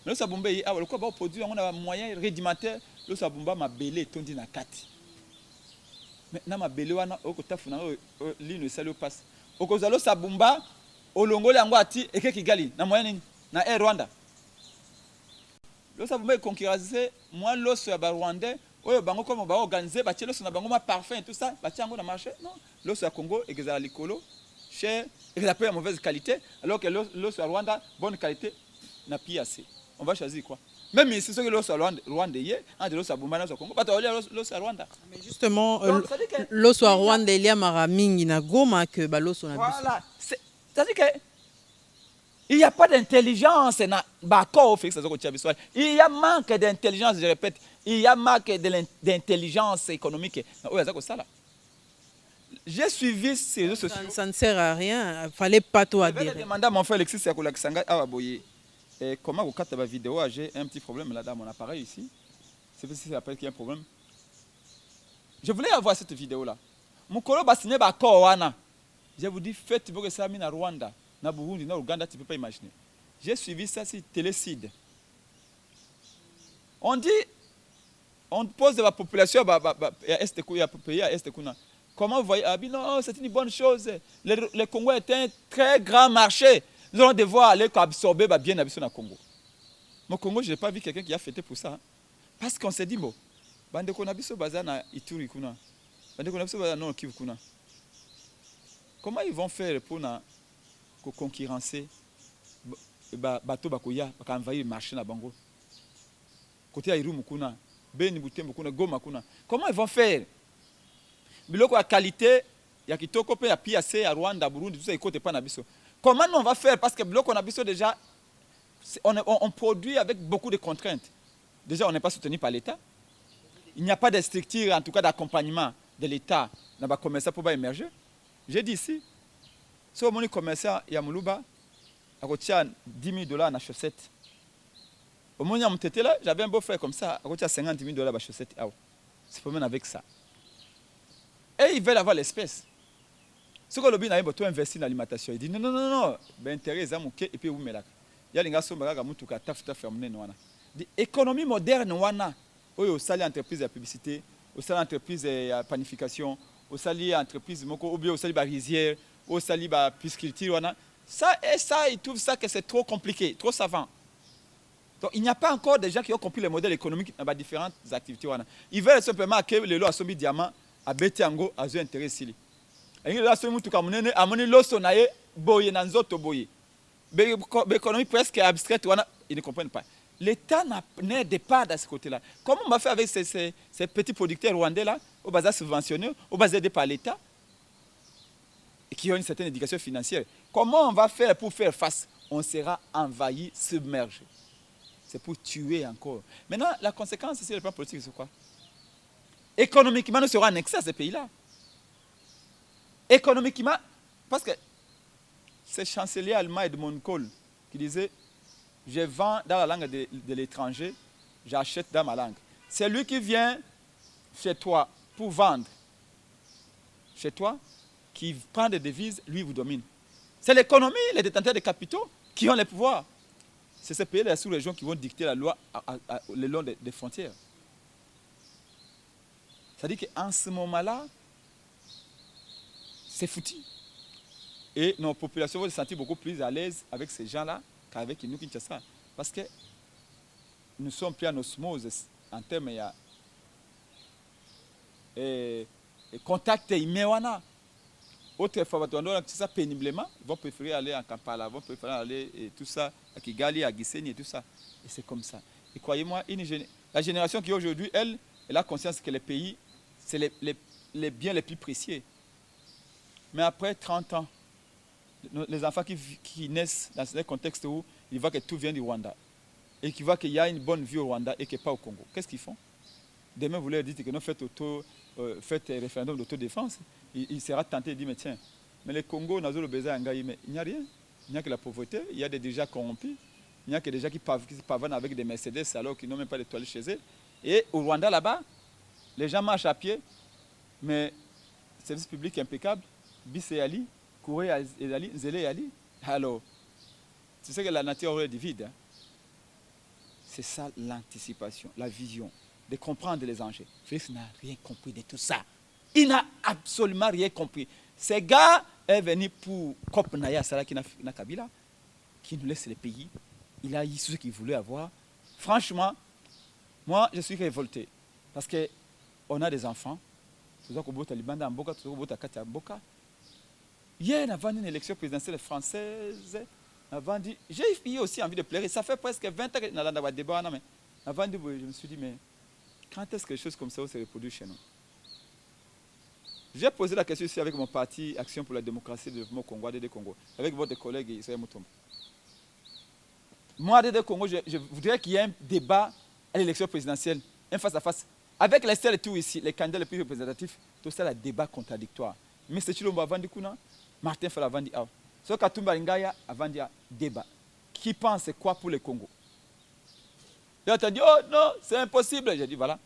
l'os à Bumba, on va produire un moyen rudimentaire. L'os à Bumba m'a belé, tondi na kati. Maintenant, ma belé, on a l'île de passe. Au cause de l'os à Bumba, au Longo, l'Angwati, et Kigali, na moyen na Air Rwanda. L'os à Bumba est concurrencé, moi, l'os à Rwandais. Oui, bango comme on va organiser, bâtir l'os na bango ma parfum et tout ça, bâtir en marché. Non, l'os à Congo, et que ça l'icolo, cher, et que ça peut être mauvaise qualité, alors que l'os à Rwanda, bonne qualité, n'a pas assez. on va choisir quoi? Même si c'est que l'os à Rwanda hier, entre l'os à Bumbana, l'os au Congo, pas l'os à Rwanda. Mais justement, Donc, ça dit que- l'os à Rwanda, il y a Maramingi na Goma que l'os on a Voilà. C'est-à-dire que il n'y a pas d'intelligence. Il y a manque d'intelligence, je répète. Il y a manque d'intelligence économique. J'ai suivi ces réseaux sociaux. Ça ne sert à rien. Il fallait pas tout Je vais adhérer. demander à mon frère Alexis Yakoulakisanga comment vous captez ma vidéo. J'ai un petit problème là dans mon appareil ici. C'est parce que c'est après qu'il y a un problème. Je voulais avoir cette vidéo-là. Mukolo Basine Bakowana. Je vous dis, faites vous que ça à Rwanda, na Burundi, na Ouganda, tu ne peux pas imaginer. J'ai suivi ça sur Télécide. On dit, on pose la population à pays à Est. Comment vous voyez? Ah, non, c'est une bonne chose. Le Congo est un très grand marché. Nous allons devoir aller absorber bien l'habitation dans le Congo. Au Congo, je n'ai pas vu quelqu'un qui a fêté pour ça. Parce qu'on s'est dit, bon, comment ils vont faire pour concurrencer bateau bakoya envahir le marché na bango côté ya Irumu kuna Beni Butembo kuna Goma kuna comment ils vont faire biloko ya qualité ya kitoko pe ya PAC ya Rwanda Burundi tout ça côté pas na biso comment on va faire parce que biloko na biso déjà on produit avec beaucoup de contraintes déjà on n'est pas soutenu par l'État il n'y a pas de structure en tout cas d'accompagnement de l'État na ba commerçant pour ba émerger. J'ai dit ici, si on commerçant à Muluba, à $10 000 dans la chaussette. Au moment où j'étais là, j'avais un beau frère comme ça, à $50 000 dans la chaussette. C'est pour moi avec ça. Et ils veulent avoir l'espèce. Ce que l'objet n'a pas investi dans l'alimentation, il dit non, ben intérêt ça et puis vous mettez là. Il y a les gars qui sont là, mutuka tafuta fermé wana. Dit économie moderne wana. Au salaire entreprise de publicité, au salaire entreprise de panification. Au sali entreprise ou bien au sali rizière, au sali pisciculture, ça ils trouvent ça que c'est trop compliqué, trop savant. Donc il n'y a pas encore des gens qui ont compris le modèle économique dans différentes activités. Ils veulent simplement que les lois sont mis diamant à Betiango à zone intérêt ici. Et là c'est mutu kamunene amoni loso nae boye nanzoto boye. L'économie presque abstraite ils ne comprennent pas. L'État n'aide pas de ce côté-là. Comment on va faire avec ces petits producteurs rwandais-là, au bas subventionnés, au bas aidés par l'État, et qui ont une certaine éducation financière? Comment on va faire pour faire face? On sera envahi, submergé. C'est pour tuer encore. Maintenant, la conséquence sur le plan politique, c'est quoi? Économiquement, nous serons annexés à ces pays-là. Économiquement, parce que c'est chancelier allemand Edmund Kohl qui disait je vends dans la langue de l'étranger, j'achète dans ma langue. C'est lui qui vient chez toi pour vendre. Chez toi, qui prend des devises, lui vous domine. C'est l'économie, les détenteurs de capitaux qui ont le pouvoir. C'est ces pays de la sous-région qui vont dicter la loi le long des frontières. C'est-à-dire qu'en ce moment-là, c'est foutu. Et nos populations vont se sentir beaucoup plus à l'aise avec ces gens-là qu'avec nous Kinshasa. Parce que nous sommes pris en osmose en termes de contact humain. Autrefois, ça péniblement, ils vont préférer aller en Kampala, ils vont préférer aller et tout ça, à Kigali, à Gisenyi et tout ça. Et c'est comme ça. Et croyez-moi, la génération qui est aujourd'hui, elle a conscience que les pays, c'est les biens les plus précieux. Mais après 30 ans, les enfants qui naissent dans ce contexte où ils voient que tout vient du Rwanda et qu'ils voient qu'il y a une bonne vie au Rwanda et qu'il n'y a pas au Congo, qu'est-ce qu'ils font? Demain, vous leur dites que nous faites référendum d'autodéfense, il sera tenté de dire, mais tiens, mais le Congo, mais il n'y a rien. Il n'y a que la pauvreté, il y a des déjà corrompus, il n'y a que des gens qui pavanent avec des Mercedes alors qu'ils n'ont même pas de toilettes chez eux. Et au Rwanda, là-bas, les gens marchent à pied, mais service public impeccable, bis et Ali, Kouré et Ali, Zélé et Ali. Alors, tu sais que la nature aurait du vide. Hein? C'est ça l'anticipation, la vision, de comprendre les enjeux. Félix n'a rien compris de tout ça. Il n'a absolument rien compris. Ces gars est venu pour Kop Naya Saraki na Kabila, qui nous laisse le pays. Il a eu ce qu'il voulait avoir. Franchement, moi, je suis révolté. Parce qu'on a des enfants. Hier, avant une élection présidentielle française, Avant dit, j'ai eu aussi envie de pleurer. Ça fait presque 20 ans que je suis débat. Mais avant dit, je me suis dit, mais quand est-ce que des choses comme ça se reproduisent chez nous? J'ai posé la question ici avec mon parti Action pour la démocratie et le développement Congo, ADD Congo, avec votre collègue Israël Moutombo. Moi, ADD Congo, je voudrais qu'il y ait un débat à l'élection présidentielle, un face-à-face, avec les stèles et tout ici, les candidats les plus représentatifs, tout ça, le débat contradictoire. Mais c'est Chilombo avant dit Kuna, Martin Fall avant dit Ah. Ce Katumba Ngaya avant dit débat. Qui pense quoi pour le Congo? Il a dit oh non, c'est impossible. J'ai dit voilà,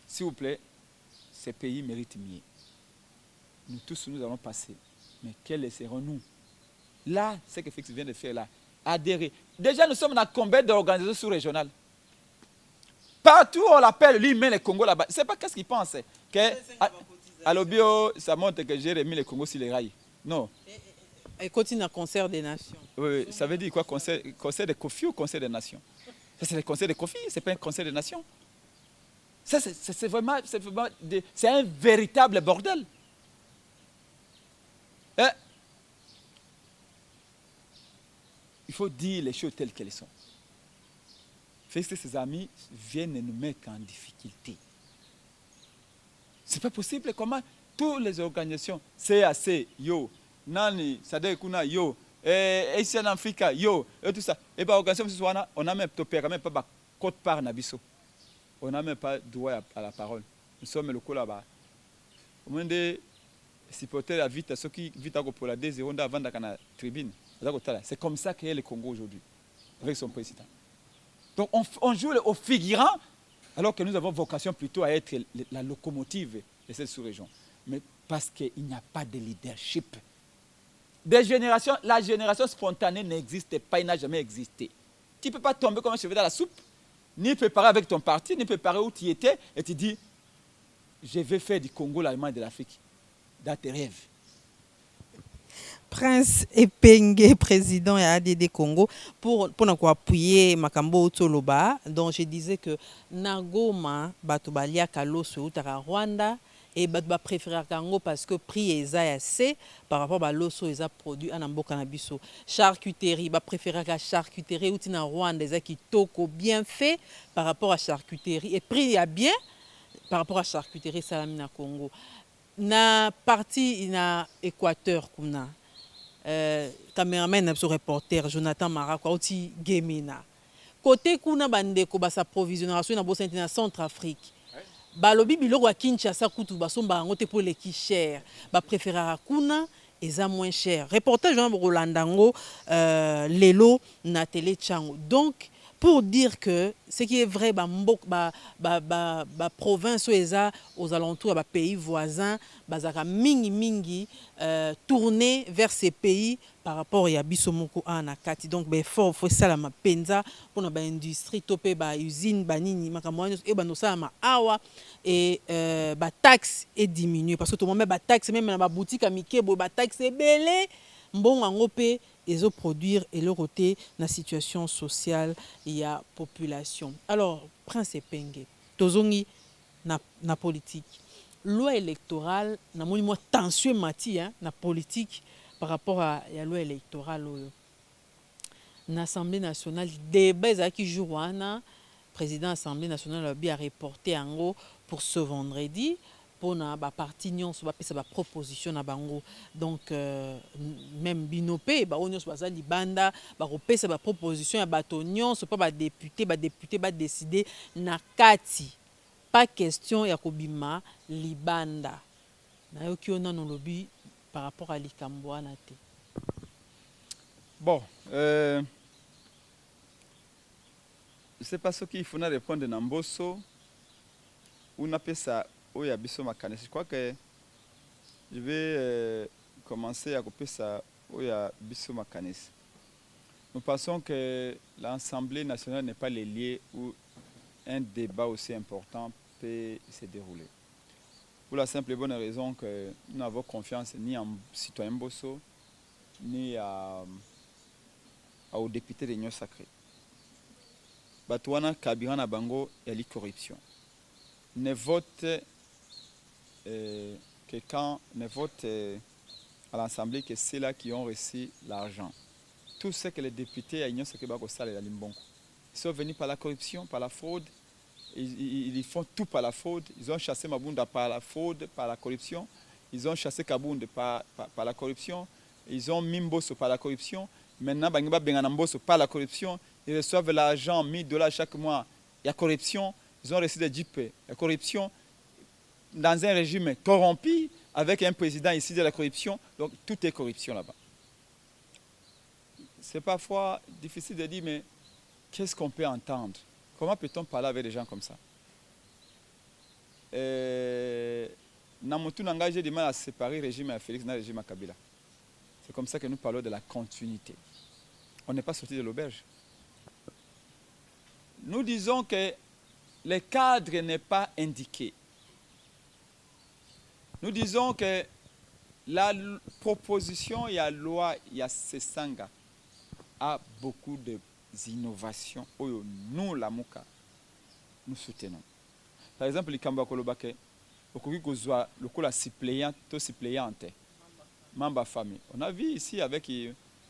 s'il vous plaît, ces pays méritent mieux. Nous tous, nous allons passer. Mais quels serons-nous? Là, ce que Félix vient de faire là, adhérer. Déjà, nous sommes dans combien d'organisations sous-régionales? Partout où on l'appelle, lui, il met les Congo là-bas. C'est pas qu'est-ce qu'il pense. À l'Obio, ça montre que j'ai remis les Congo sur les rails. Non. Et continue un concert des nations. Oui, ça veut dire quoi? Concert de Kofi ou concert des nations? Ça, c'est le concert de Kofi, c'est pas un concert des nations. Ça, c'est vraiment c'est un véritable bordel. Il faut dire les choses telles qu'elles sont. Félix et ses amis viennent nous mettre en difficulté. C'est pas possible. Comment toutes les organisations, CAC, yo, Nani, Sadek Kuna, yo, Asian Africa, yo, et tout ça. Et bien, l'organisation, on n'a même pas code part Nabiso. On n'a même pas droit à la parole. Nous sommes le coup là-bas. Au moins de supporter la vite, ceux qui vite pour la 2-0 avant dans la tribune. C'est comme ça qu'est le Congo aujourd'hui, avec son président. Donc on joue au figurant, alors que nous avons vocation plutôt à être la locomotive de cette sous-région. Mais parce qu'il n'y a pas de leadership. La génération spontanée n'existe pas, il n'a jamais existé. Tu ne peux pas tomber comme un cheveu dans la soupe, ni préparer avec ton parti, ni préparer où tu étais, et tu dis, je vais faire du Congo l'Allemagne de l'Afrique, dans tes rêves. Prince Epenge, président et ADD Congo, pour appuyer Makambo Toloba, dont je disais que Nagoma, Batubalia Kaloso, Utara Rwanda, et Batba préférer Kango parce que prix est assez par rapport à l'osso et produit en ambo cannabiso. Charcuterie, bah préférer la charcuterie ou tina Rwanda, des qui toko bien fait par rapport à charcuterie et prix est bien par rapport à charcuterie salamina Congo. Na partie na Équateur kuna. Caméraman na reporter Jonathan Marakwa outi Gemena. Côté kuna bandeko ba s'approvisionner na bossa na Centrafrique. Balobi biloko ya Kinshasa kutu basomba yango te pour les qui cher. Ba préférera kuna eza moins cher. Reportage Jean Rolandango lelo na télé Tchango. Donc pour dire que ce qui est vrai, province aux alentours, pays voisins, mingi tourner vers ces pays par rapport à Bissomoko Anakati. Donc, il faut ça la penza pour l'industrie, topé usine, banini, makamoyos et banosama awa et taxe est diminuée parce que tout le monde taxe même dans la boutique à Mikebo, taxe est belé, bon en opé. Et produire et le côté la situation sociale il y a population. Alors Prince Epenge, tozongi na politique. Loi électorale na moni mo tension mati na politique par rapport à la loi électorale na Assemblée nationale débat qui joue président Assemblée nationale a bien reporté en gros pour ce vendredi. Pour na parti nyonso ba pesa ba proposition na bango donc même binopé ba nyonso baza libanda ba kopesa ba proposition ya bato nyonso pa ba député ba décider na kati pas question ya kobima libanda na yo ki ona no lobi par rapport à likambo wana te. Bon c'est pas ce qu'il faut na répondre na mboso ou na pesa. Je crois que je vais commencer à couper ça au Bisso Makanes. Nous pensons que l'Assemblée nationale n'est pas le lieu où un débat aussi important peut se dérouler. Pour la simple et bonne raison que nous n'avons confiance ni en citoyen Bosso, ni aux députés de l'Union sacrée. Batouana Kabirana Bango et la corruption. Ne vote quelqu'un ne vote à l'Assemblée que ceux-là qui ont reçu l'argent. tout ce que les députés à l'Union Sacrée Bakosal et la Limbongo. Ils sont venus par la corruption, par la fraude. Ils font tout par la fraude. Ils ont chassé Mabunda par la fraude, par la corruption. Ils ont chassé Kabunde par la corruption. Ils ont mis Mbosso par la corruption. Maintenant, Bangiba Benganamboso par la corruption. Ils reçoivent l'argent, $1000 chaque mois. Il y a corruption. Ils ont reçu des JP. Il y a corruption. Dans un régime corrompu, avec un président ici de la corruption. Donc, tout est corruption là-bas. C'est parfois difficile de dire, mais qu'est-ce qu'on peut entendre? Comment peut-on parler avec des gens comme ça? Namotu Nanga, j'ai du mal à séparer le régime à Félix et le régime à Kabila. C'est comme ça que nous parlons de la continuité. On n'est pas sorti de l'auberge. Nous disons que le cadre n'est pas indiqué. Nous disons que la proposition et la loi Sesanga a beaucoup d'innovations. Nous, la Mouka, nous soutenons. Par exemple, les Kamba Kolobake, le suppléant, tout suppléante, membre famille. On a vu ici avec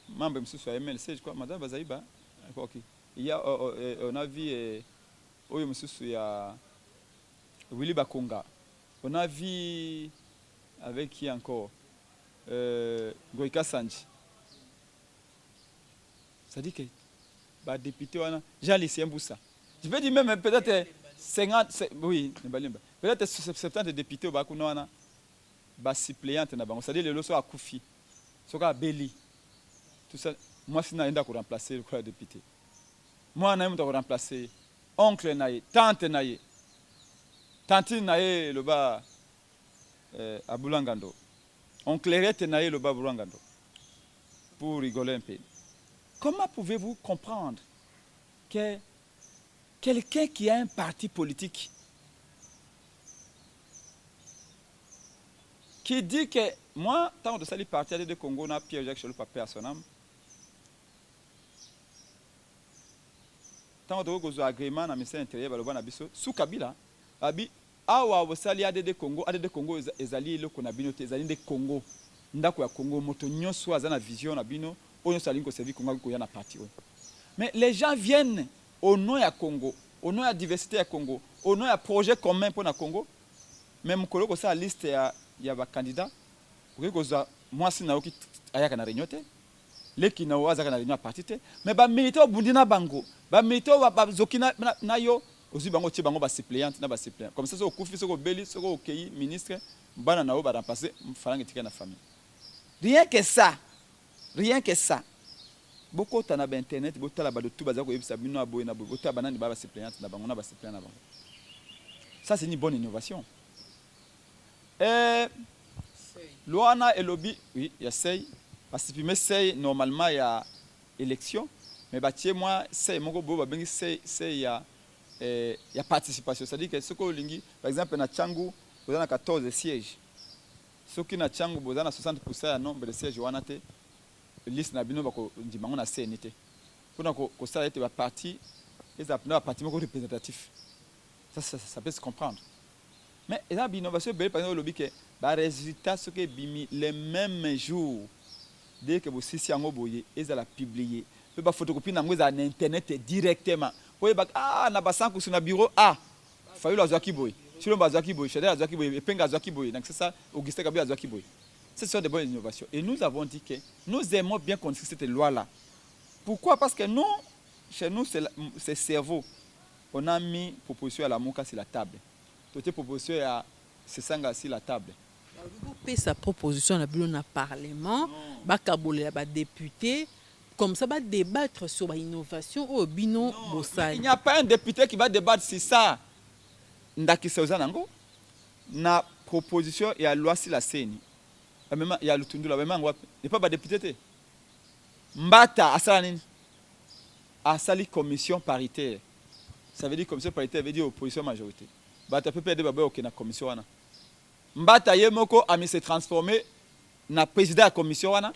membre de MLC, je crois, Madame Bazaïba. Il y a, on a vu Willy Bakonga. On a vu avec qui encore Goïka Sanji. Ça dit que les députés, Jean-Lucien Boussa. Je vais dire même peut-être 50, oui, peut-être 70 députés au Bakouna, suppléantes, c'est-à-dire les lois à Koufi, à Béli. Tout ça, moi, je n'ai pas remplacer le député. Moi, je n'ai pas remplacer oncle Naye, tante Naye, tante Naye, le bas à Boulangando. Oncle Naye, le bas à Boulangando. Pour rigoler un peu. Comment pouvez-vous comprendre que quelqu'un qui a un parti politique qui dit que moi, tant de salir parti de Congo, on a Pierre-Jacques Chelou Papé à son âme. Tant de gozo agrément dans le ministère intérieur, balobana biso sous Kabila, abi awa osali ADD Congo ezali le konabino ezali de Congo. Ndako ya Congo moto nyonso azana vision na bino. Mais les gens viennent au nom du Congo, au nom de la diversité du Congo, au nom du projet commun pour le Congo. Même si on a la liste de candidats, moi, je suis en réunion. Les qui n'ont pas réunion à partir. Mais les militaires au Bango, les militaires au Zokina, aussi bango ti bango ba suppléante na ba suppléant. Comme ça, au Koufi, au Béli, au Kei, ministre, bana na o ba remplacer, farang tika na famille. Rien que ça. Rien que ça. Beaucoup de gens internet, beaucoup de tout bazako yebisa bino aboye na boye, beaucoup de banani ba suppléante na bango na ba suppléant na bango. Ça c'est une bonne innovation. Loana et lobby, oui, il y a sey parce que mais sey normalement il y a élection, mais batie moi sey moko bo ba bengi sey il y a participation, c'est-à-dire que ce que lingi par exemple na Tchangu, vous avez 14 sièges. Ce qui na Tchangu vous avez 60% du nombre de sièges wanate. Liste na bino bako ndimango na CNT. Pour que ça ait parti, et ça n'a parti représentatif. Ça peut se comprendre. Mais la innovation par exemple lobby que ba résultat ce que bimi les mêmes jours dès que vous sisi yango boye et ça la publier. Peut ba photocopie na ngo za na internet directement. Boye ba na ba sanku sur na bureau fayu la zaki boye. Sur le bazaki boye, chez la zaki boye, penga zaki boye. Donc c'est ça Augustin Kabila zaki boye. Ce sont des bonnes innovations. Et nous avons dit que nous aimons bien construire cette loi-là. Pourquoi? Parce que nous, chez nous, c'est cerveau. On a mis proposition à la Mouka sur la table. Toute proposition à Sesanga sur la table. Vous payez sa proposition dans le Parlement, les députés, comme ça, va débattre sur l'innovation au bino Bossai. Il n'y a pas un député qui va débattre sur ça. Ndaki Seuzanango, na proposition et à loi sur la CENI. Il y a le Tundula, il n'y a pas de député. Mbata, Asali commission paritaire. Ça veut dire commission paritaire, ça veut dire opposition majorité. Mbata peut perdre la commission. Mbata Yemoko a se transformé en président de la commission. A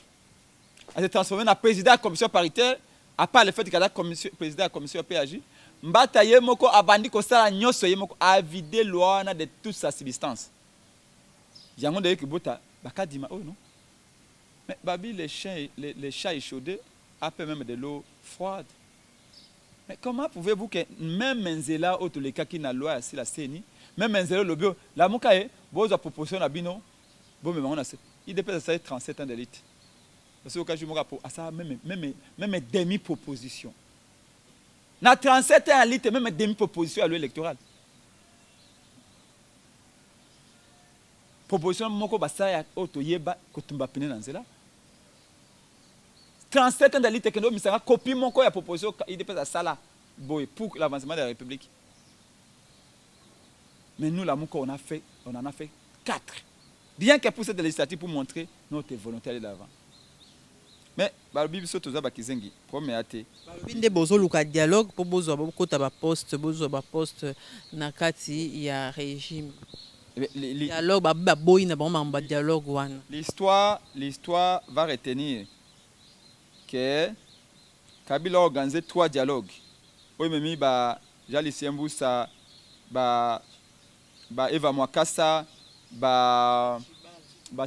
se transformé en président de la commission paritaire, à part le fait qu'il y a le président de la commission PAJ. Mbata Yemoko a bandi Kosala Nyoso Yemoko a vidé l'OANA de toute sa substance. Yango de Kibota. Oh non. Mais Babi, les chats échaudés, a peu même de l'eau froide. Mais comment pouvez-vous que même Menzela, autre les cas qui n'a loi si la CENI, même Menzela, le bio, la moukaye, vous avez proposition à Bino, bon, mais on a il dépend de 37 ans d'élite. Parce que au cas où je ça même demi-proposition. Na 37 ans d'élite, même demi-proposition à l'électorale. Proposition moko basaya auto yeba kotumba pene nanzela. 37 ans d'élite que nous misanga copie moko ya proposition il dépend de ça là pour l'avancement de la République. Mais nous là moko on en a fait 4. Rien que pour cette législative pour montrer notre volonté d'aller d'avant. Mais balobi biso toza bakizengi premier até. Binde bozo luka dialogue pour bozo bakota ba poste na kati ya régime. Dialogue ba boy na ba dialogue wana. L'histoire va retenir que Kabila a organisé 3 dialogues. Oui memi ba Jali Siembusa ba Eva Mwakasa ba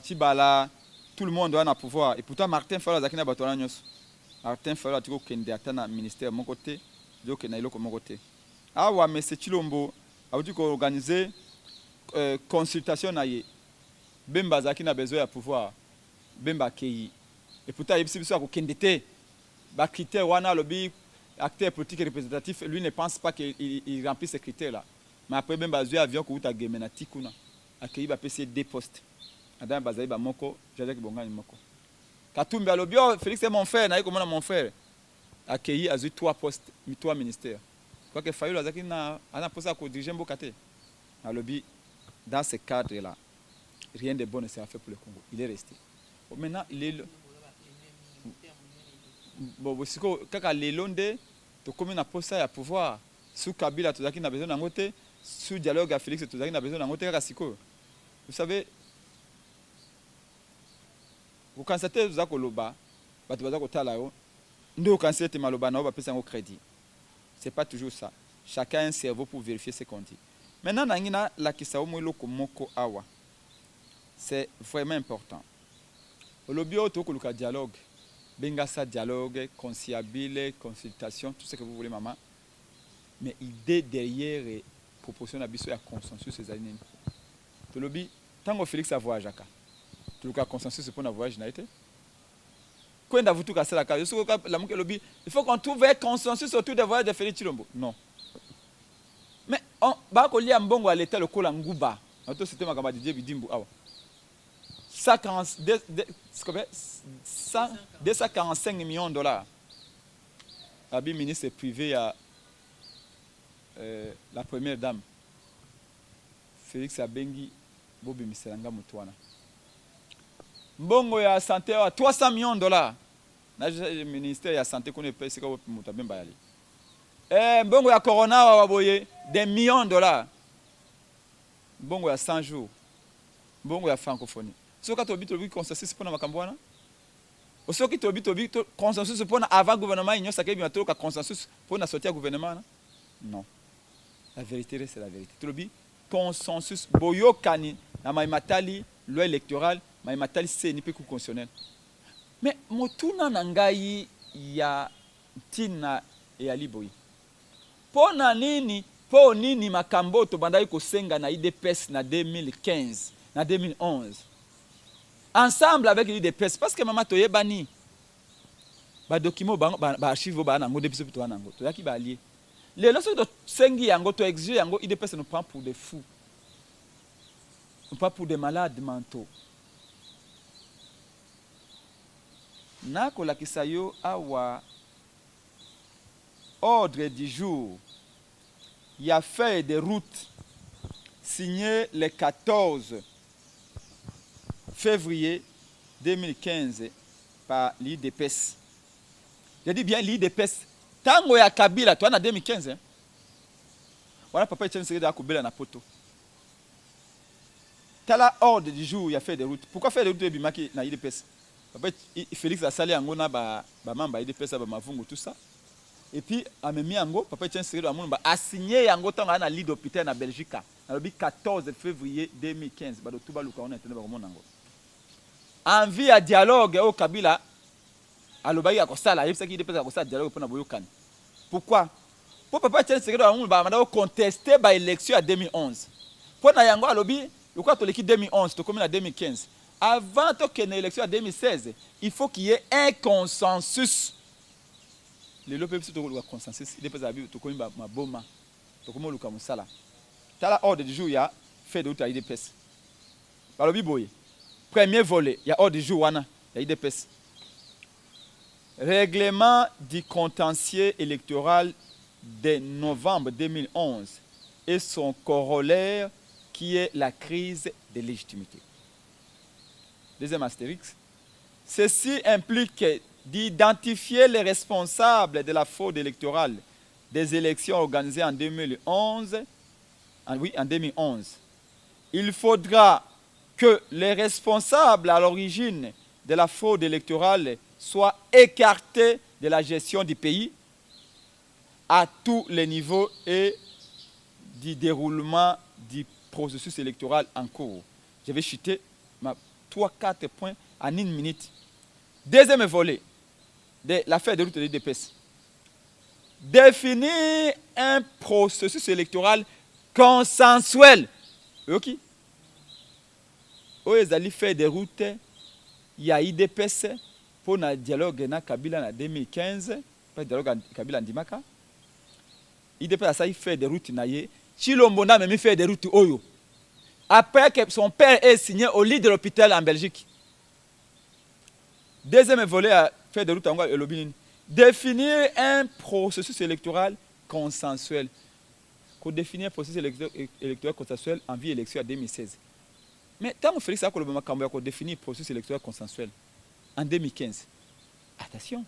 Chibala, tout le monde doit en pouvoir. Et pourtant Martin Fayulu zakina batona nyos. Martin Fayulu atiko kende atana ministère mon côté, do ke na iloko mon côté. Awa monsieur Chilombo a dit qu'on organiser consultation na ye. Bemba zakina besoin de pouvoir. Bemba kei. Et pourtant il biso ko kende te. Ba critère wana lobby acteur politique représentatif, lui ne pense pas qu'il remplit ces critères là. Mais après Bemba zui avion ko uta gemena tikuna. Accueilli ba PC 2 postes. Adam Bazaï ba moko, Jacques Bongani moko. Katumbi alobio, Félix est mon frère, naï comment mon frère. Accueilli a eu 3 postes, 3 ministères. Quoi que Fayulu azaki na ana posa ko diriger Mbokate. Alobi dans ce cadre là, rien de bon ne sera fait pour le Congo. Il est resté. Maintenant, il est bon siko kaka lelonde to comme na posa ya pouvoir sous Kabila tozaki na besoin d'angote, sous dialogue à Félix tozaki na besoin d'angote kaka siko. Vous savez, vous constatez que vous avez un crédit. Ce n'est pas toujours ça. Chacun a un cerveau pour vérifier ce qu'on dit. Maintenant, c'est vraiment important. Le bio, le dialogue, bengasa dialogue, conciliable, consultation, tout ce que vous voulez, maman. Mais l'idée derrière est proposition de la consensus ces années. Le bio, tant que Félix a voyagé, tout le consensus pour un voyage n'a été. Quand vous tout cassé la case, il faut qu'on trouve un consensus autour des voyages de Félix Chilombo. Non. Mais on va coller un bon à l'état le col en Gouba. C'était ma camarade Didier Bidimbu. 245 millions de dollars. L'habit ministre privé à la première dame. Félix Abengi Bobi Miselanga Mutwana. Mbongo ya santé à 300 millions de dollars. Le ministère de la santé connaît pas ce que vous avez fait. Mbongo ya corona wa boye des millions de dollars. Mbongo ya 100 jours. Mbongo ya francophonie. Ce que tu as dit consensus pour na makambwana. Ce que tu as dit consensus pour avant gouvernement il y a ça qui est un consensus pour na sortir gouvernement. Non. La vérité c'est la vérité. Tu as dit consensus boyokani na maimatali loi électorale mais matali c'est ni peu constitutionnel. Mais motuna nangai ya tina et aliboyi. Pona nini makambo to bandai ko senga na IDPS na 2015 na 2011. Ensemble avec l'IDPS parce que mama toyebani. Ba document ba archive ba nango depuis to nango. To yaki ba lié. Les lorsque de sengi yango to exiger yango IDPS nous prend pour des fous. Pas pour des malades mentaux. Nakola kisayo awa ordre du jour. Il y a fait des routes signé le 14 février 2015 par l'IDPS. Je dis bien l'IDPS. Tango ya Kabila, toi en 2015. Hein? Voilà papa Etienne Tshisekedi a Kubela na poto. Tala ordre du jour, il y a fait des routes. Pourquoi faire des routes de Bimaki na IDPS? Félix a salé en ba mamba IDPS ba mavungu tout ça. Et puis a mis yango papa Etienne Tshisekedi a signé yango tango na lit d'hôpital na Belgique. Na le 14 février 2015 ba do tuba luka on entendre ba monango. Envie à dialogue au Kabila alobaki akosala ayebisaki idps akosala dialogue mpona boyokani. Pourquoi? Po papa Etienne Tshisekedi bango bamanda contester ba élection ya 2011 mpona yango alobi lokola toleki 2011 tokomi na 2015 avant tokende élection ya 2016 il faut qu'il y ait un consensus. Lelo mpe biso tokoluka consensus idps abi tokomi maboma tokomi oluka mosala tala ordre du jour ya fait de route ya idps balobi boye premier volet ya ordre du jour wana ya idps règlement du contentieux électoral de novembre 2011 et son corollaire qui est la crise de légitimité. Deuxième astérix. Ceci implique d'identifier les responsables de la fraude électorale des élections organisées en 2011. En 2011. Il faudra que les responsables à l'origine de la fraude électorale soient écartés de la gestion du pays à tous les niveaux et du déroulement du processus électoral en cours. Je vais chuter 3-4 points en 1 minute. Deuxième volet de l'affaire de route de l'IDPS. Définir un processus électoral consensuel. Ok? Où ils allaient faire des routes, il y a IDPS pour un dialogue na Kabila en 2015, pas dialogue avec Kabila en Dimaka. IDPS a fait des routes naïe. Chilombo a même fait des routes Oyo. Après que son père ait signé au lit de l'hôpital en Belgique. Deuxième volet a fait des routes en Lobinin. Définir un processus électoral consensuel. Qu'on définit un processus électoral consensuel en vue élection en 2016. Mais tant que Félix a défini un processus électoral consensuel en 2015. Attention.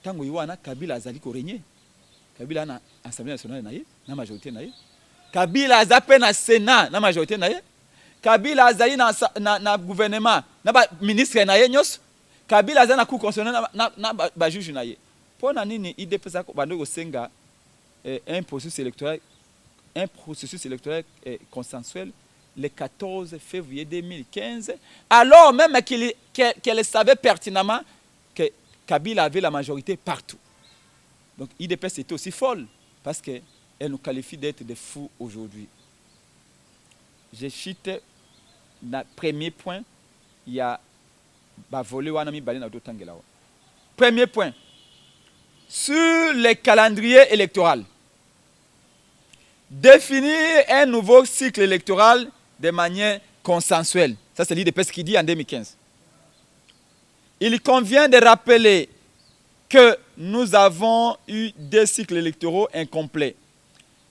Tant que Kabila a régné. Kabila a l'Assemblée nationale, na majorité naïe. Kabila a zappé na Sénat, na majorité naïe. Kabila a zaï na gouvernement, na ministre naïe nyos. Kabila a na cour constitutionnelle, na juge naïe. Pour nani idée pesa ko bando senga un processus électoral consensuel le 14 février 2015, alors même qu'elle savait pertinemment que Kabila avait la majorité partout. Donc IDPS était aussi folle parce qu'elle nous qualifie d'être des fous aujourd'hui. Je cite le premier point, il y a volé Wanami Balina d'Otangela. Premier point, sur le calendrier électoral, définir un nouveau cycle électoral de manière consensuelle. Ça, c'est l'IDPS qui dit en 2015. Il convient de rappeler que nous avons eu des cycles électoraux incomplets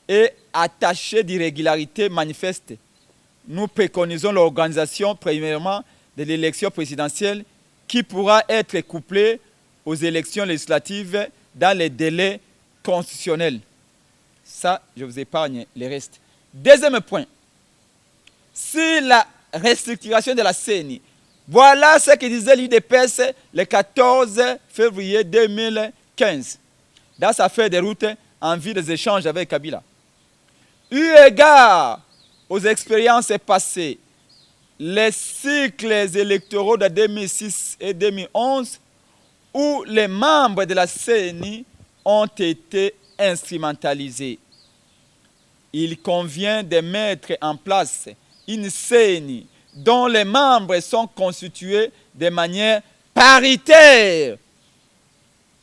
et attachés d'irrégularités manifestes. Nous préconisons l'organisation, premièrement, de l'élection présidentielle qui pourra être couplée aux élections législatives dans les délais constitutionnels. Ça, je vous épargne les restes. Deuxième point. Si la restructuration de la CENI, voilà ce que disait l'IDPS le 14 février 2015 dans sa feuille de route en vue des échanges avec Kabila. Eu égard aux expériences passées, les cycles électoraux de 2006 et 2011 où les membres de la CENI ont été instrumentalisés. Il convient de mettre en place une CENI dont les membres sont constitués de manière paritaire,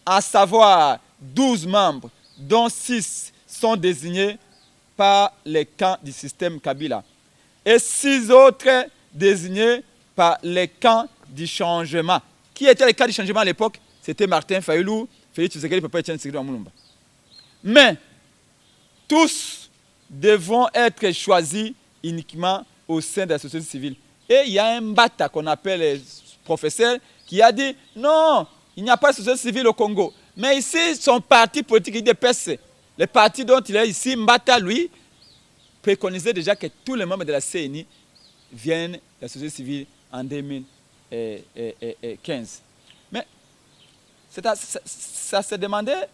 à savoir 12 membres, dont 6 sont désignés par les camps du système Kabila et 6 autres désignés par les camps du changement. Qui était les camps du changement à l'époque? C'était Martin Fayulu, Félix Tshisekedi, Papa Etienne Tshisekedi Mulumba. Mais tous devront être choisis uniquement au sein de la société civile. Et il y a un bata qu'on appelle professeur qui a dit non, il n'y a pas de société civile au Congo. Mais ici, son parti politique IDPS, le parti dont il est ici, Mbata, lui, préconisait déjà que tous les membres de la CENI viennent de la société civile en 2015. Mais ça se demandait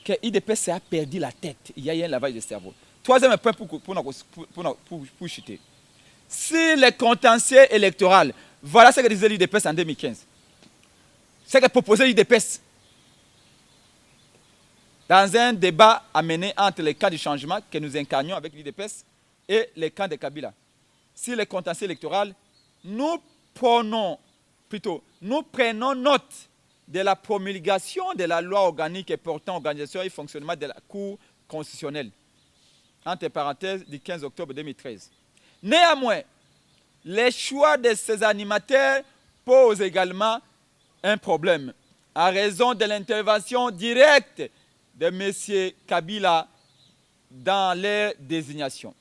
que l'IDPS a perdu la tête. Il y a eu un lavage de cerveau. Troisième point pour chuter. Si le contentieux électoral, voilà ce que disait l'IDPS en 2015. ce que proposait l'IDPS. Dans un débat amené entre les camps du changement que nous incarnions avec l'IDPS et les camps de Kabila. Si le contentieux électoral, nous prenons note de la promulgation de la loi organique portant organisation et fonctionnement de la Cour constitutionnelle, entre parenthèses, du 15 octobre 2013. Néanmoins, les choix de ces animateurs posent également un problème, à raison de l'intervention directe de M. Kabila dans les désignations.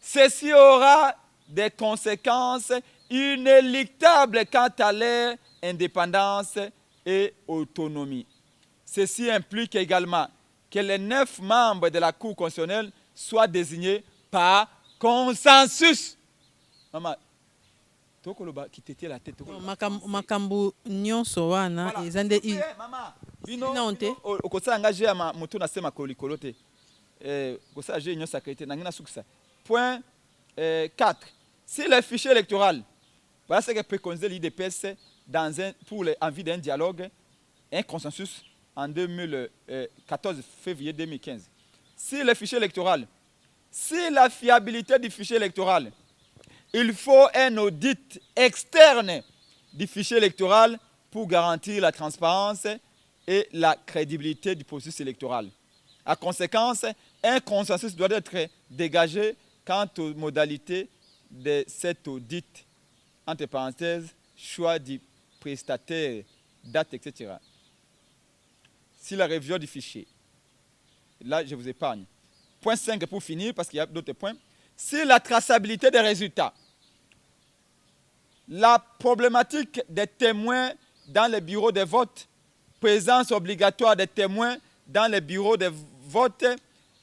Ceci aura des conséquences inéluctables quant à leur indépendance et autonomie. Ceci implique également que les 9 membres de la Cour constitutionnelle soient désignés par consensus. Maman, tokoloba qui t'était la tête. Makambo nyonso wana ezande maman. Bino okosa engagé ama mutu na sema kolikolo te. Kosa j'ai union sacrée nangina sukisa. Point 4. Si le fichier électoral, voilà ce que préconisait l'IDPS en vue d'un dialogue, un consensus en 14 février 2015. Si le fichier électoral, si la fiabilité du fichier électoral, il faut un audit externe du fichier électoral pour garantir la transparence et la crédibilité du processus électoral. À conséquence, un consensus doit être dégagé quant aux modalités de cet audit, entre parenthèses, choix du prestataire, date, etc. Si la révision du fichier, là je vous épargne. Point 5 pour finir, parce qu'il y a d'autres points. Si la traçabilité des résultats, la problématique des témoins dans les bureaux de vote, présence obligatoire des témoins dans les bureaux de vote,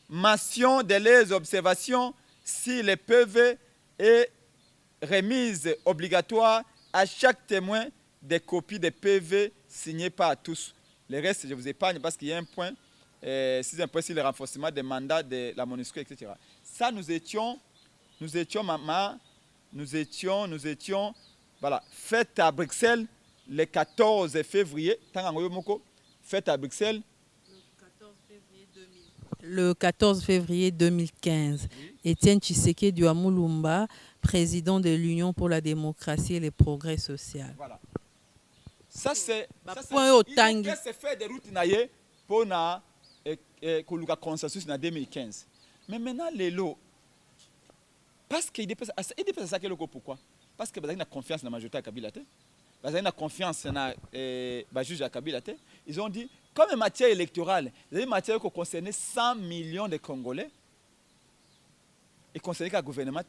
mention de leurs observations si les PV est remise obligatoire à chaque témoin des copies de PV signées par tous. Le reste, je vous épargne parce qu'il y a un point, c'est un point sur le renforcement des mandats de la MONUSCO, etc. Ça, nous étions, voilà, fête à Bruxelles le 14 février, fête à Bruxelles. Le 14 février 2015, oui. Étienne Tshisekedi Mulumba, président de l'Union pour la démocratie et le progrès social. Voilà. Ça c'est fait des routes pour le consensus en 2015. Mais maintenant les lots, parce qu'il dépasse ça pourquoi? Parce que vous avez confiance dans la majorité à Kabila. Vous avez confiance dans le juge à Kabila. Ils ont dit, comme en matière électorale, il y a une matière qui concerne 100 millions de Congolais, et concerne le gouvernement,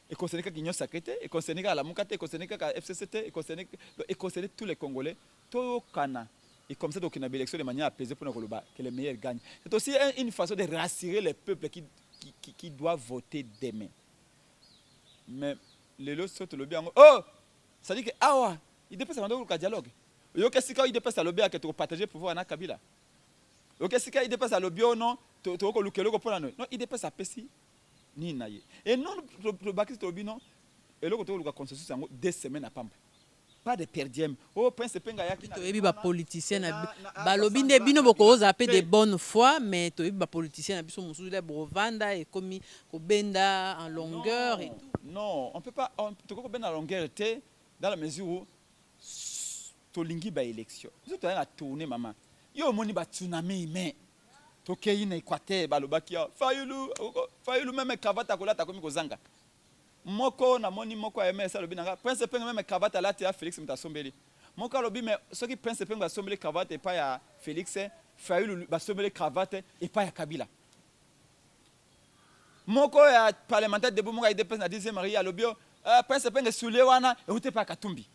et concerne l'Union sacrée, et concerne la MOUKAT, et concerne la FCCT, et concerne tous les Congolais. Tout Kana. Et comme ça, donc, on a une élection de manière apaisée pour que les meilleurs gagnent. C'est aussi une façon de rassurer les peuples qui doivent voter demain. Mais les lots sautent le bien. Oh! Ça dit que, ah ouais, il dépasse le dialogue. Il dépasse le bien que tu partages le pouvoir avec Kabila. Il dépasse le bien, non, non, il dépasse la PSI. Et non, le Bakis Tobino, et le consensus 2 semaines à Pampa. Pas de perdième. Oh, Prince Penga qui tu es politicien. Balobine bino boko zappé de bonne foi, mais tu es politicien. Biso mususu de brovanda et commis benda en longueur et tout. Non, on peut pas. Tu peux benda en longueur dans la mesure où tolingi ba élection. Vous tu as la tournée maman. Yo moni ba tsunami mais tokei na Équateur balobakia. Fayulu même cravate akolata komi kozanga. Moko na moni moko ya MS lobi nanga Prince Penga même cravate alati ya Félix Mutasombeli. Moko lobi mais ce qui Prince Penga sombeli cravate et pas ya Félix Fayulu ba sombeli cravate et pas ya Kabila. Moko ya parlementaire de Bumunga IDPS na 10e Marie alobio Prince Penga soulé wana et ute pa Katumbi.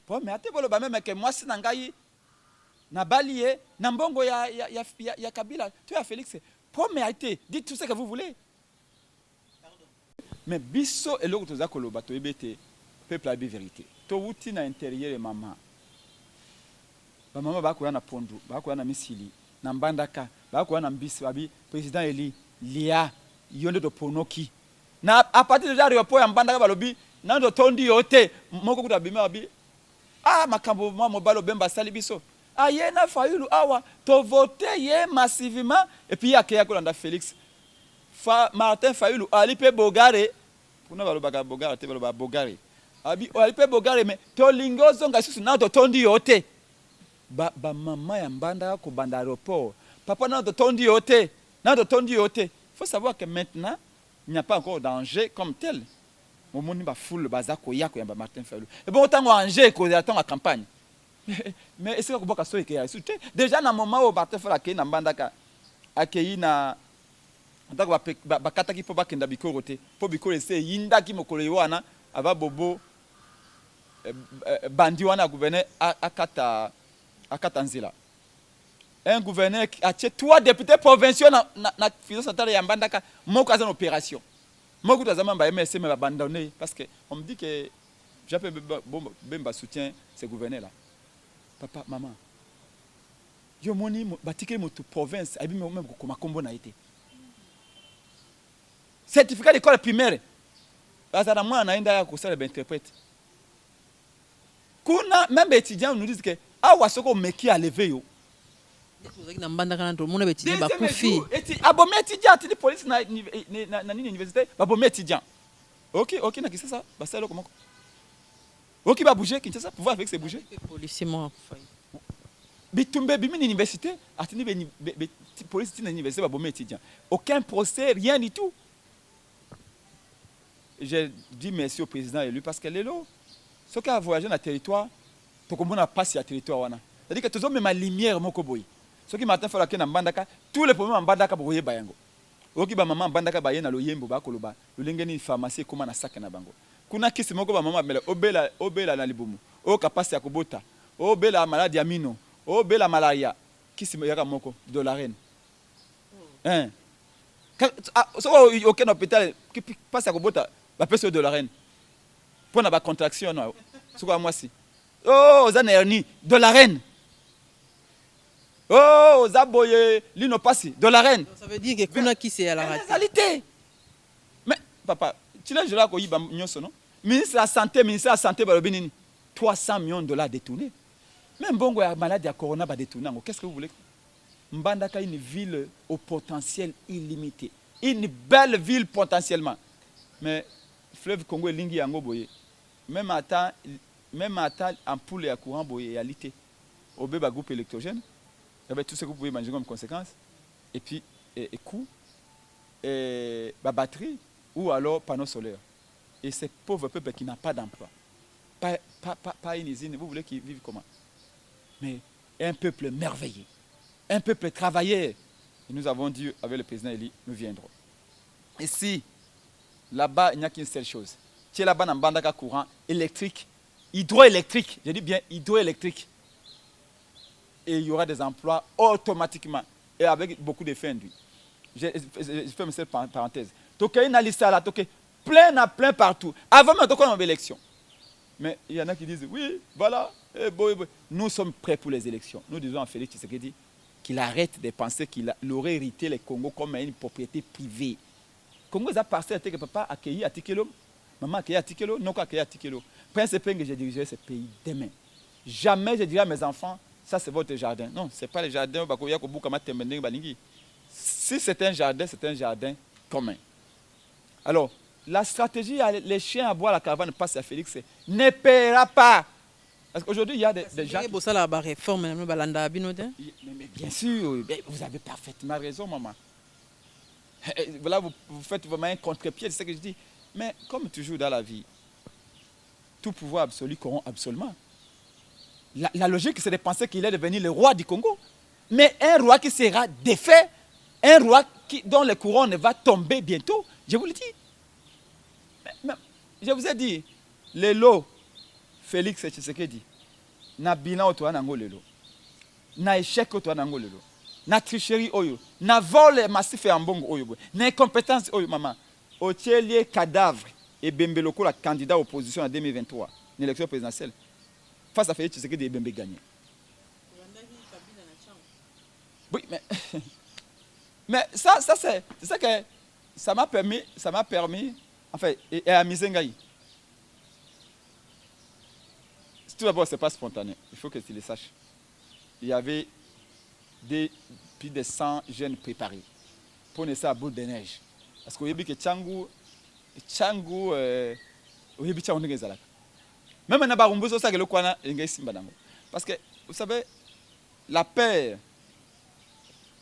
Po mais ate bolo ba même que moi si nangai na balié na mbongo ya Kabila tu ya Félix. Po mais ate dites tout ce que vous voulez. Mais biso et l'autre toza koloba to ebete peuple a bi vérité. To wuti na intérieur maman. Ba maman ba ko na pondu, ba ko na misili, na mbandaka, ba ko na mbisi babi président Eli lia yonde do ponoki. Na à partir de l'aéroport ya mbandaka balobi na do tondi yote moko kuta bima babi Ah, makambo moi mobalo bemba salibiso. Ah, yena Fayulu awa, to voté yé massivement et puis ya keya kolanda Félix. Martin Fayulu ali pe bogare. Kuna balo baga bogare te balo ba bogare. Abi ali pe bogare mais to lingozo ngasusu na to tondi yote. Ba maman ya mbanda ko banda aéroport. Papa na to tondi yote. Na to tondi yote. Faut savoir que maintenant il n'y a pas encore danger comme tel. Au monde ba foule bazako yako ya Martin Fayulu. Et bon autant Angers ko attend la campagne. Mais est-ce que vous pouvez dire que déjà dans le moment où Martin Fayulu akei na mbandaka akei na ndako bakataki po bakenda bikoro te po bikoro ese yindaki mokolo wana aba bobo bandi wana gouverneur akata nzela. Un gouverneur a tué 3 députés provinciaux na finance centrale ya mbandaka moko aza en opération. Moko tazama ba MSC mais abandonné parce que on me dit que j'appelle Bemba soutient ces gouverneurs là. Papa, maman. Yo moni batike moto province abi même ko makombo na été. Certificat d'école primaire. Bazara mwana naenda ya kusala interprète. Kuna même étudiants nous disent que awa soko meki a lever yo. Abomé étudiant, tu dis police na université, abomé étudiant. Ok, na Kinshasa, basalo comment? Ok, ba bouger Kinshasa, pouvoir avec ces bouger. Policier moi. Bitumbe bimi université, atini police na université abomé étudiant. Aucun procès, rien du tout. J'ai dit merci au président élu parce que l'élo, ce qui a voyagé dans le territoire, tout le monde a passé à territoire. C'est-à-dire que tout le monde a lumière moko boy. Ce qui matin fala na mbandaka tous les problèmes mbandaka boye bayango oki ba maman mbandaka baye na loyembo ba koloba lolengeni pharmacie koma na sac na bango kuna kisi moko ba maman mela obela na libumu o kapasi ya kobota obela maladie ya mino obela malaria kisi yaka moko de la reine so aucun hôpital qui passe à kobota ba pese de la reine pour na ba contraction no so kwa mwasi za na hernie de la reine. Oh, Zaboye, Lino Passi, de la reine. Ça veut dire que kuna qui c'est à la réalité. Mais, papa, tu l'as là, non? Ministre de la Santé, 300 millions de dollars détournés. Même bon, la maladie à corona va détourner. Qu'est-ce que vous voulez? Mbandaka est une ville au potentiel illimité. Une belle ville potentiellement. Mais, fleuve Congo et Lingi Yango Boye. Même à temps, ampoule et à courant Boye et à l'été. Au bébé groupe électrogène. Avec tout ce que vous pouvez manger comme conséquence, et puis coût, et batterie, ou alors panneau solaire. Et ces pauvres peuples qui n'ont pas d'emploi, pas une usine, vous voulez qu'ils vivent comment? Mais un peuple merveilleux, un peuple travailleur. Et nous avons dit avec le président Eli, nous viendrons. Et si là-bas, il n'y a qu'une seule chose, tu es là-bas dans Bandaka courant électrique, hydroélectrique, je dis bien hydroélectrique. Et il y aura des emplois automatiquement et avec beaucoup d'effets induits. Je fais cette parenthèse. Donc, il y a une liste là, plein partout. Avant même qu'on ait une élection. Mais il y en a qui disent, oui, voilà, nous sommes prêts pour les élections. Nous disons à Félix Tshisekedi qu'il arrête de penser qu'il aurait hérité le Congo comme une propriété privée. Le Congo a passé que papa a accueilli à Tikelo, maman a accueilli à Tikelo, non a accueilli à Tikelo. Prince Peng, je dirigerai ce pays demain. Jamais je dirai à mes enfants, ça c'est votre jardin. Non, ce n'est pas le jardin. Si c'est un jardin commun. Alors, la stratégie, les chiens à boire la caravane passe à Félix, ne paiera pas. Parce qu'aujourd'hui, il y a des gens... Mais bien sûr, vous avez parfaitement raison, maman. Voilà, vous faites vraiment un contre-pied, c'est ce que je dis. Mais comme toujours dans la vie, tout pouvoir absolu corrompt absolument. La logique, c'est de penser qu'il est devenu le roi du Congo. Mais un roi qui sera défait, un roi dont le couronne va tomber bientôt, je vous le dis. Mais, je vous ai dit, le lot, Félix Tshisekedi, na bilan oto anango lelo, na échec oto anango lelo, na tricherie oyo, na vol massif en bongo oyo, na incompétence oyo maman, otielier cadavre et Bembeloko la candidat opposition en 2023, l'élection présidentielle. Face à Félix Tshisekedi, Bembe gagné. Oui, mais ça c'est ça que ça m'a permis, enfin, et à Mizengaï. tout d'abord, ce n'est pas spontané. Il faut que tu le saches. Il y avait plus de 100 jeunes préparés pour naître à bout de neige. Parce que que Tchangou, même en Abarumbo, c'est ça que le Kwana est Simbadango. Parce que, vous savez, la paix,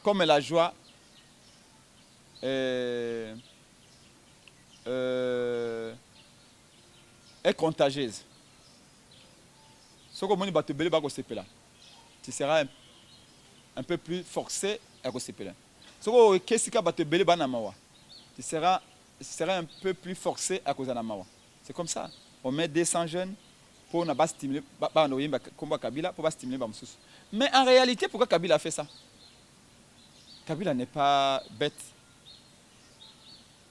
comme la joie, est contagieuse. Ce que tu seras un peu plus forcé à Kosepela. Tu seras un peu plus forcé à cause de la mawa. C'est comme ça. On met 200 jeunes pour ne pas stimuler Kabila, pour stimuler Bamsous. Mais en réalité, pourquoi Kabila a fait ça? Kabila n'est pas bête.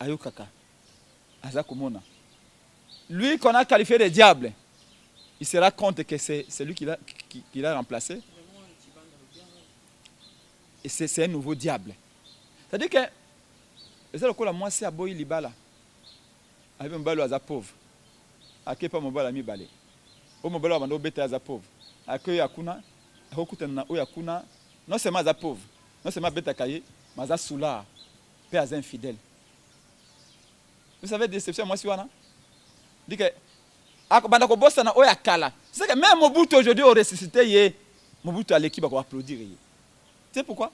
Ayokaka. Azakumona. Lui qu'on a qualifié de diable, il se rend compte que c'est lui qui l'a remplacé. Et c'est un nouveau diable. C'est-à-dire que c'est le cas moi c'est à Boy Libala. Avec un balo à pauvre. À qui pas mon balo à mi balé. Au mon balo à mon bête à pauvre. À qui akuna, à kokutana ou yakuna. Non c'est ma pauvre. Non c'est ma bête à cahier, mais à soula, père à infidèle. Vous savez déception moi si wana. Dit que akobanda ko bossa na oya kala. C'est que même Mobutu aujourd'hui au ressuscité yé. Mobutu à l'équipe va applaudir. Tu sais pourquoi?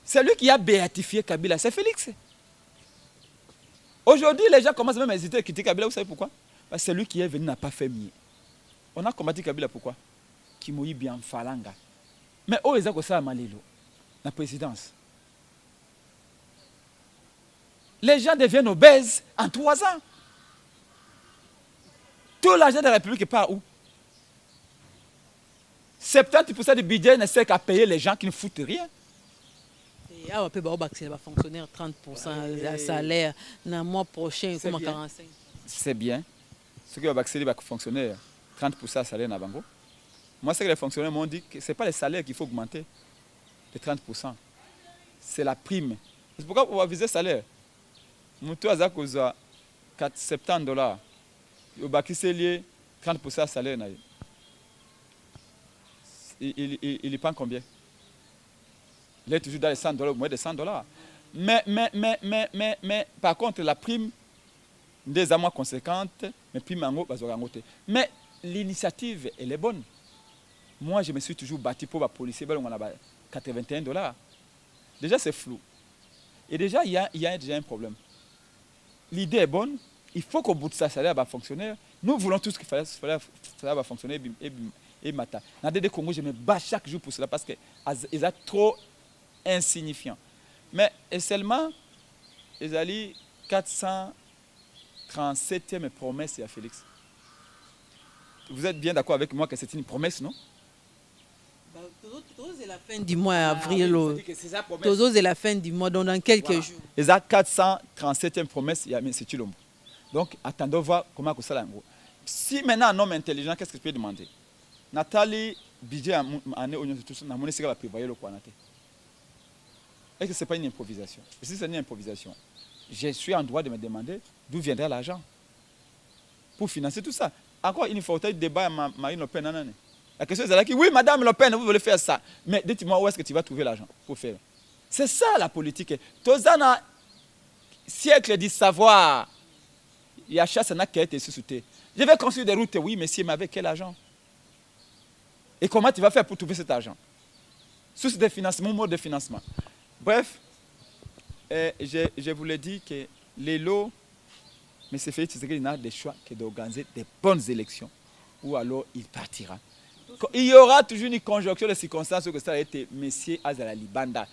C'est lui qui a béatifié Kabila, c'est Félix. Aujourd'hui, les gens commencent même à hésiter à quitter Kabila. Vous savez pourquoi? Parce que celui qui est venu n'a pas fait mieux. On a combattu Kabila pourquoi? Qui mouille bien falanga. Mais où est-ce que ça a malilo? La présidence. Les gens deviennent obèses en 3 ans. Tout l'argent de la République part où? 70% du budget ne sert qu'à payer les gens qui ne foutent rien. Ah, on peut fonctionnaire 30% de salaire dans le mois prochain, comme 45. C'est bien. Ce qui va accéder aux fonctionnaires, 30% de salaire dans Bango. Moi, ce que les fonctionnaires m'ont dit, ce n'est pas les salaires qu'il faut augmenter de 30%. C'est la prime. C'est pourquoi on va viser le salaire. Moutou a cause $70. Au Baki c'est lié 30% de salaire. Il prend combien? Il est toujours dans les $100, moins de $100. Mais par contre, la prime, des mois conséquentes, mais prime en haut, mais l'initiative, elle est bonne. Moi, je me suis toujours battu pour les policiers, on a $81. Déjà, c'est flou. Et déjà, il y a déjà un problème. L'idée est bonne. Il faut qu'au bout de ça, ça va fonctionner. Nous voulons tout ce qu'il fallait fonctionner et matin. Dans des Congo, je me bats chaque jour pour cela parce qu'ils sont trop insignifiants. Mais seulement, ils ont 437e promesse à Félix. Vous êtes bien d'accord avec moi que c'est une promesse, non? C'est la fin du mois, avril. C'est la fin du mois, donc dans quelques jours. Ils ont 437e promesse, il y a M. Chilombo. Donc, attendons voir comment ça va. Si maintenant un homme intelligent, qu'est-ce que je peux demander? Nathalie, budget année Union de tous, n'a pas prévoyé le quoi. Est-ce que ce n'est pas une improvisation? Et si c'est une improvisation, je suis en droit de me demander d'où viendra l'argent pour financer tout ça. Encore une fois, il débat à Marine Le Pen. La question est là, oui, Madame Le Pen, vous voulez faire ça. Mais dites-moi où est-ce que tu vas trouver l'argent pour faire? C'est ça la politique. Tozana, siècle du savoir. Il y a chasse qui a été sous-souté. Je vais construire des routes, oui, mais avec quel argent? Et comment tu vas faire pour trouver cet argent? Source de financement, mode de financement. Bref, je vous l'ai dit que les lots, M. Félix Tshisekedi n'a des choix que d'organiser des bonnes élections, ou alors il partira. Il y aura toujours une conjonction de circonstances que ça a été M. Azali Banda.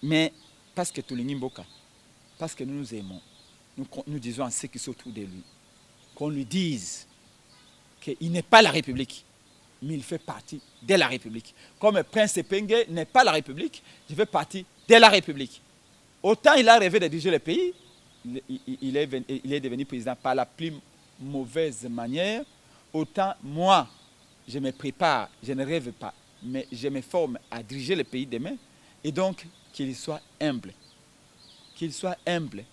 Mais parce que tout le Nimboka, parce que nous nous aimons, nous disons à ceux qui sont autour de lui, qu'on lui dise qu'il n'est pas la République, mais il fait partie de la République. Comme Prince Pengue n'est pas la République, je fais partie de la République. Autant il a rêvé de diriger le pays, il est devenu président par la plus mauvaise manière, autant moi, je me prépare, je ne rêve pas, mais je me forme à diriger le pays demain, et donc qu'il soit humble. Qu'il soit humble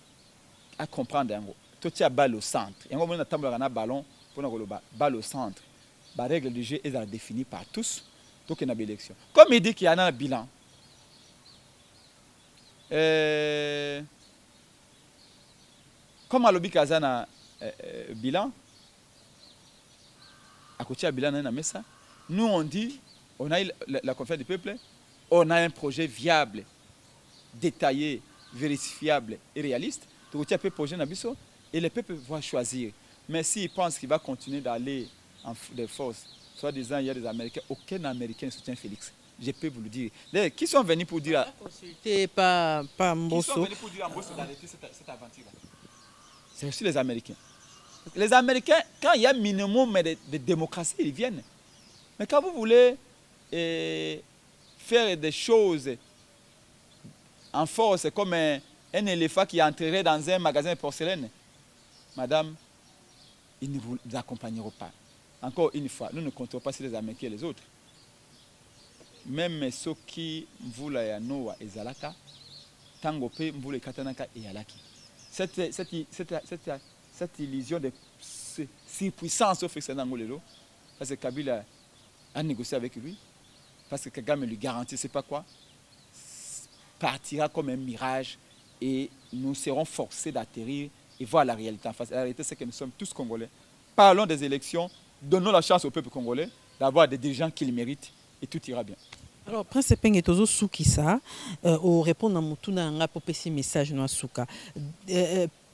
à comprendre. Toi, tu as balle au centre. Et on a un ballon pour nous bas au centre. La règle du jeu est définie par tous. Donc il y a une élection. Comme il dit qu'il y a un bilan. Comme à l'objet qu'il y a un bilan, à côté du bilan, nous on dit, on a la conférence du peuple, on a un projet viable, détaillé, vérifiable et réaliste. Donc il y a un projet et le peuple va choisir. Mais s'il pense qu'il va continuer d'aller en de force, soit disant il y a des Américains, aucun Américain ne soutient Félix. Je peux vous le dire. Les, qui sont venus pour dire... Consulté pas Mbosso. Qui sont venus pour dire à Mbosso d'arrêter cette aventure-là? C'est aussi les Américains. Les Américains, quand il y a un minimum de démocratie, ils viennent. Mais quand vous voulez faire des choses en force, comme un éléphant qui entrerait dans un magasin de porcelaine, madame, ils ne vous accompagneront pas. Encore une fois, nous ne comptons pas sur les Américains et les autres. Même ceux qui voulaient Noah et Zalaka, tango pe voulaient Katanaka et Alaki. Cette illusion de surpuissance au fait Nangolelo, parce que Kabila a négocié avec lui, parce que Kagame lui garantit, c'est pas quoi, partira comme un mirage et nous serons forcés d'atterrir et voir la réalité en face. La réalité, c'est que nous sommes tous Congolais. Parlons des élections, donnons la chance au peuple congolais d'avoir des dirigeants qu'il mérite et tout ira bien. Alors, Prince Peng est aussi Soukissa, au répondre à mon tour dans un message dans Souka.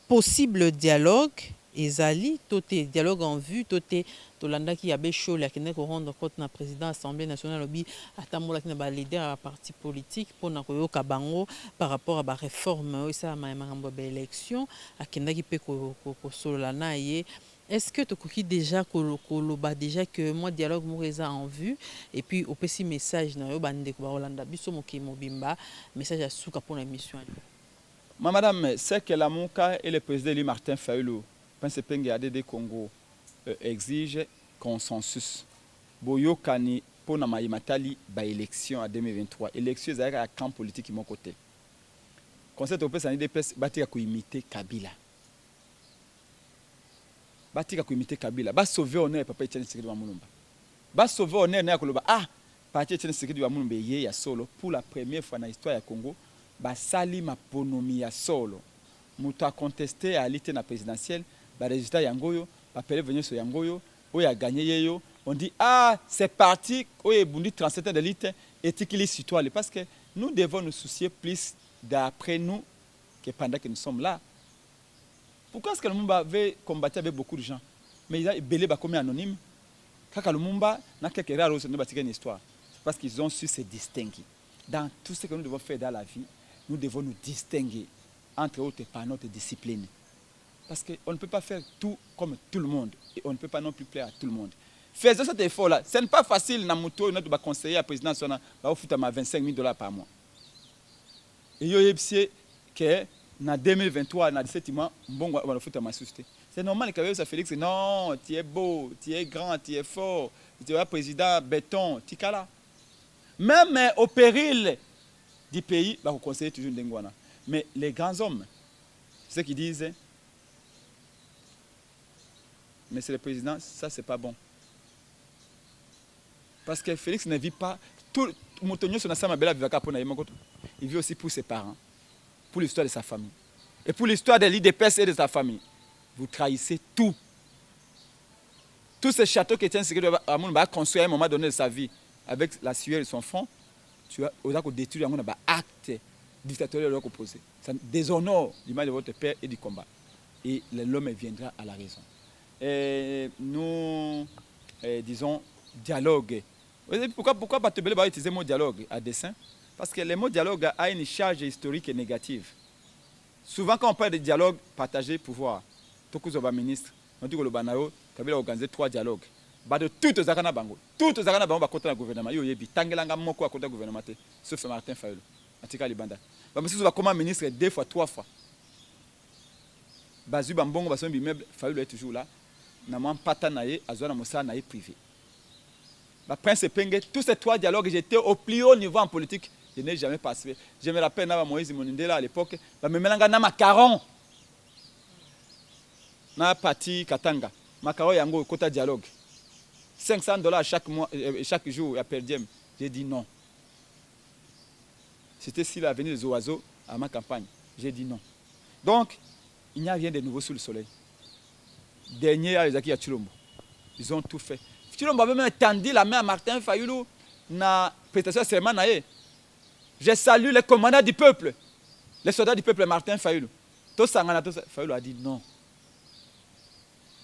Possible dialogue, ezali, toté dialogue en vue, toté Tolanda qui a bé chaud, la kene ko rendre compte na président Assemblée nationale obi atamola qui na ba leader à parti politique pour na ko kabango par rapport à ba réforme ça ma mambo ba élection akenda qui peut ko solo na ye. Est-ce que tu as déjà déjà que moi dialogue moureza en vue et puis au petit message na yo bande ko Rolanda biso mokimo bimba message à Souka pour l'émission. Madame, c'est que la Mouka et le président Louis Martin Fayulu, Prince Peng ADD Congo exige consensus. Boyo kani pour na matali ba élection en 2023. Élection c'est un camp politique de mon côté. Conseil européen ça DPS batika ko imiter Kabila. Batika ko imiter Kabila, ba sauver honneur papa Etienne Tshisekedi wa Mulumba. Ba sauver honneur na koloba parti Etienne Tshisekedi wa Mulumba yé ya solo pour la première fois dans l'histoire du Congo. Basali maponomi ya solo. Muta contesté à l'ité na présidentielle, ba résultat yangoyo, ba pele venir sur yangoyo, oyo a gagné yeyo, on dit c'est parti, oyo bundi 37 ans de l'ité éthiquement citoyen parce que nous devons nous soucier plus d'après nous que pendant que nous sommes là. Pourquoi est-ce que le Mumba veut combattre avec beaucoup de gens? Mais il a belé ba comme anonyme. Kaka le Mumba n'a quelques rares ne bâtir une histoire. C'est parce qu'ils ont su se distinguer. Dans tout ce que nous devons faire dans la vie, nous devons nous distinguer entre autres par notre discipline. Parce qu'on ne peut pas faire tout comme tout le monde. Et on ne peut pas non plus plaire à tout le monde. Faisons cet effort-là. Ce n'est pas facile, notre conseiller à président, on va foutre à $25,000 par mois. Et il y que en 2023, dans 17 mois, on va foutre à ma société. C'est normal que ça Félix, non, tu es beau, tu es grand, tu es fort, tu es président béton, tu es là. Même au péril du pays, vous conseillez toujours Ndengwana. Mais les grands hommes, ceux qui disent, Monsieur le Président, ça c'est pas bon. Parce que Félix ne vit pas, tout Moutonio il vit aussi pour ses parents, pour l'histoire de sa famille. Et pour l'histoire de l'IDPS et de sa famille. Vous trahissez tout. Tous ces châteaux qui étaient construits à un moment donné de sa vie, avec la sueur de son front, tu as détruit un acte dictatorial de l'opposé. Ça déshonore l'image de votre père et du combat. Et l'homme viendra à la raison. Et nous disons dialogue. Pourquoi Batebele va utiliser le mot dialogue à dessein? Parce que le mot dialogue a une charge historique et négative. Souvent, quand on parle de dialogue, partager pouvoir, Tokuzoba ministre, on dit que le Banao, Kabila a organisé 3 dialogues. De toutes les Zakana Bango, toutes les Zakana Bango contre le gouvernement. Il y a Tangelanga Moko contre le gouvernement, sauf Martin Fayulu, Atika Libanda. Monsieur Zoba comme ministre 2 fois, 3 fois. Bazu Bambongo, Basson Bimeb, Fayulu est toujours là. Naman Patanaye, Azwana Moussa Naye privé. Prince Penge, tous ces 3 dialogues, j'étais au plus haut niveau en politique. Je n'ai jamais participé. Je me rappelle, Moïse Monindela à l'époque, je me mélange dans Macaron. Na parti Katanga. Macaro yango kota dialogue. $500 chaque mois, chaque jour à per diem. J'ai dit non. C'était si l'avenir des oiseaux à ma campagne. J'ai dit non. Donc, il n'y a rien de nouveau sous le soleil. Dernier à Ezaki à Chilombo. Ils ont tout fait. Chilombo avait même tendu la main à Martin Fayoulou na prestation serment naé. Je salue les commandants du peuple. Les soldats du peuple Martin Fayoulou. Tout ça, Fayoulou a dit non.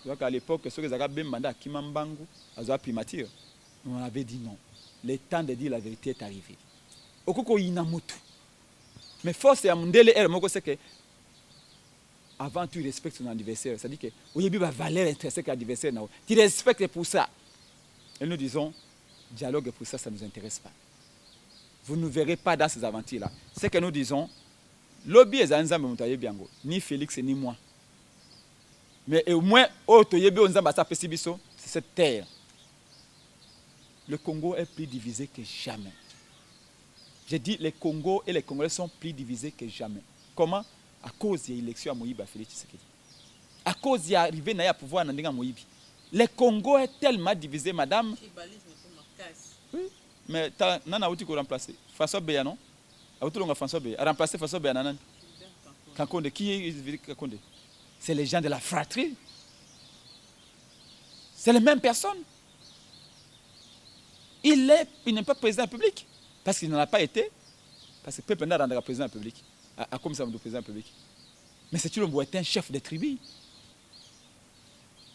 Donc à l'époque, ceux qui avaient mandat à Kimambangu, à primature, on avait dit non. Le temps de dire la vérité est arrivé. Okoko inamutu. Mais force et amundele c'est que avant tu respectes ton adversaire, c'est-à-dire que il y a une valeur intrinsèque à l'adversaire. Tu respectes pour ça. Et nous disons, dialogue pour ça, ça ne nous intéresse pas. Vous ne verrez pas dans ces aventures-là. C'est que nous disons, lobby est un biango, ni Félix ni moi. Mais au moins, c'est cette terre. Le Congo est plus divisé que jamais. J'ai dit, le Congo et les Congolais sont plus divisés que jamais. Comment? À cause de l'élection à Moïba Félix Tshisekedi. À cause de l'arrivée à pouvoir dans Moïbi. Le Congo est tellement divisé, madame. Oui, mais Nana Outi qu'on remplacer. François Beya, non? François Beya. A remplacé François Beya, Nanan. Kankonde. Qui est Kankonde? C'est les gens de la fratrie. C'est les mêmes personnes. Il n'est pas président public. Parce qu'il n'en a pas été. Parce que le peuple n'a pas rendu président public. Comme ça, le président public. Mais c'est Chilombo est un chef de tribu.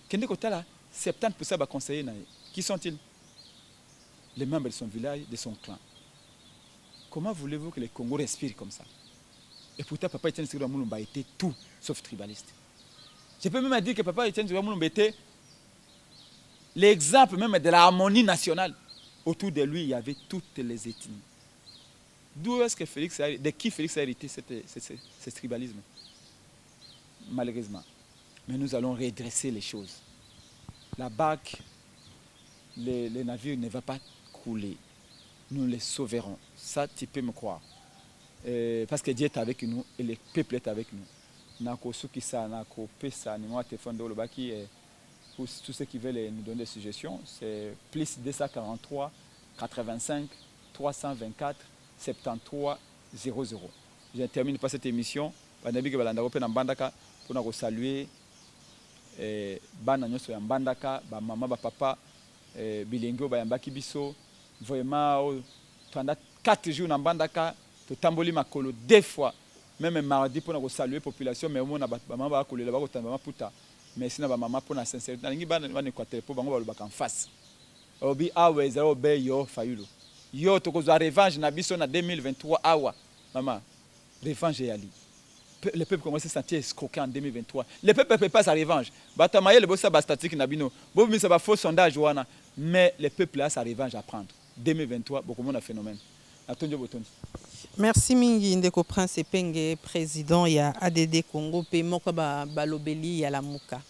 Kende Kotala, 70% de conseillers. Qui sont-ils? Les membres de son village, de son clan. Comment voulez-vous que les Congo respirent comme ça? Et pourtant, Papa Etienne Tshisekedi Moulumba était tout sauf tribaliste. Je peux même dire que Papa Etienne Tshisekedi Moulumba était l'exemple même de l'harmonie nationale. Autour de lui, il y avait toutes les ethnies. D'où est-ce que de qui Félix a hérité ce tribalisme? Malheureusement. Mais nous allons redresser les choses. La barque, les navires ne vont pas couler. Nous les sauverons. Ça, tu peux me croire. Parce que Dieu est avec nous et le peuple est avec nous. Nako Sukisa, Nako Pesa, Nimo téléphone de Lobaki, pour tous ceux qui veulent nous donner des suggestions, c'est plus 243 85 324 73 00. Je termine par cette émission. Pour saluer bana nyonso ya mbandaka ba mama ba papa bilengo ba yambaki biso vraiment pendant 4 jours na mbandaka to tamboli makolo 2 fois même mardi pour saluer population mais on a ba mama ba kolela ba kotamba maputa merci na ba mama pour na sincérité na ngi bana ba ne kwa telepo bango ba lobaka en face obi awe za obe yo Fayulu yo to kozwa revanche na biso na 2023 awa mama revanche yali. Le peuple commence à se sentir escroqué en 2023. Le peuple ne peut pas sa revanche. Batamaye le bossa statistique nabino. Bon mais ça va faux sondage wana. Mais le peuple a sa revanche à prendre. 2023 beaucoup de phénomène. Atonjo Botoni. Merci mingi ndeko Prince Penge président ya ADD Congo pe moko ba balobeli ya la muka.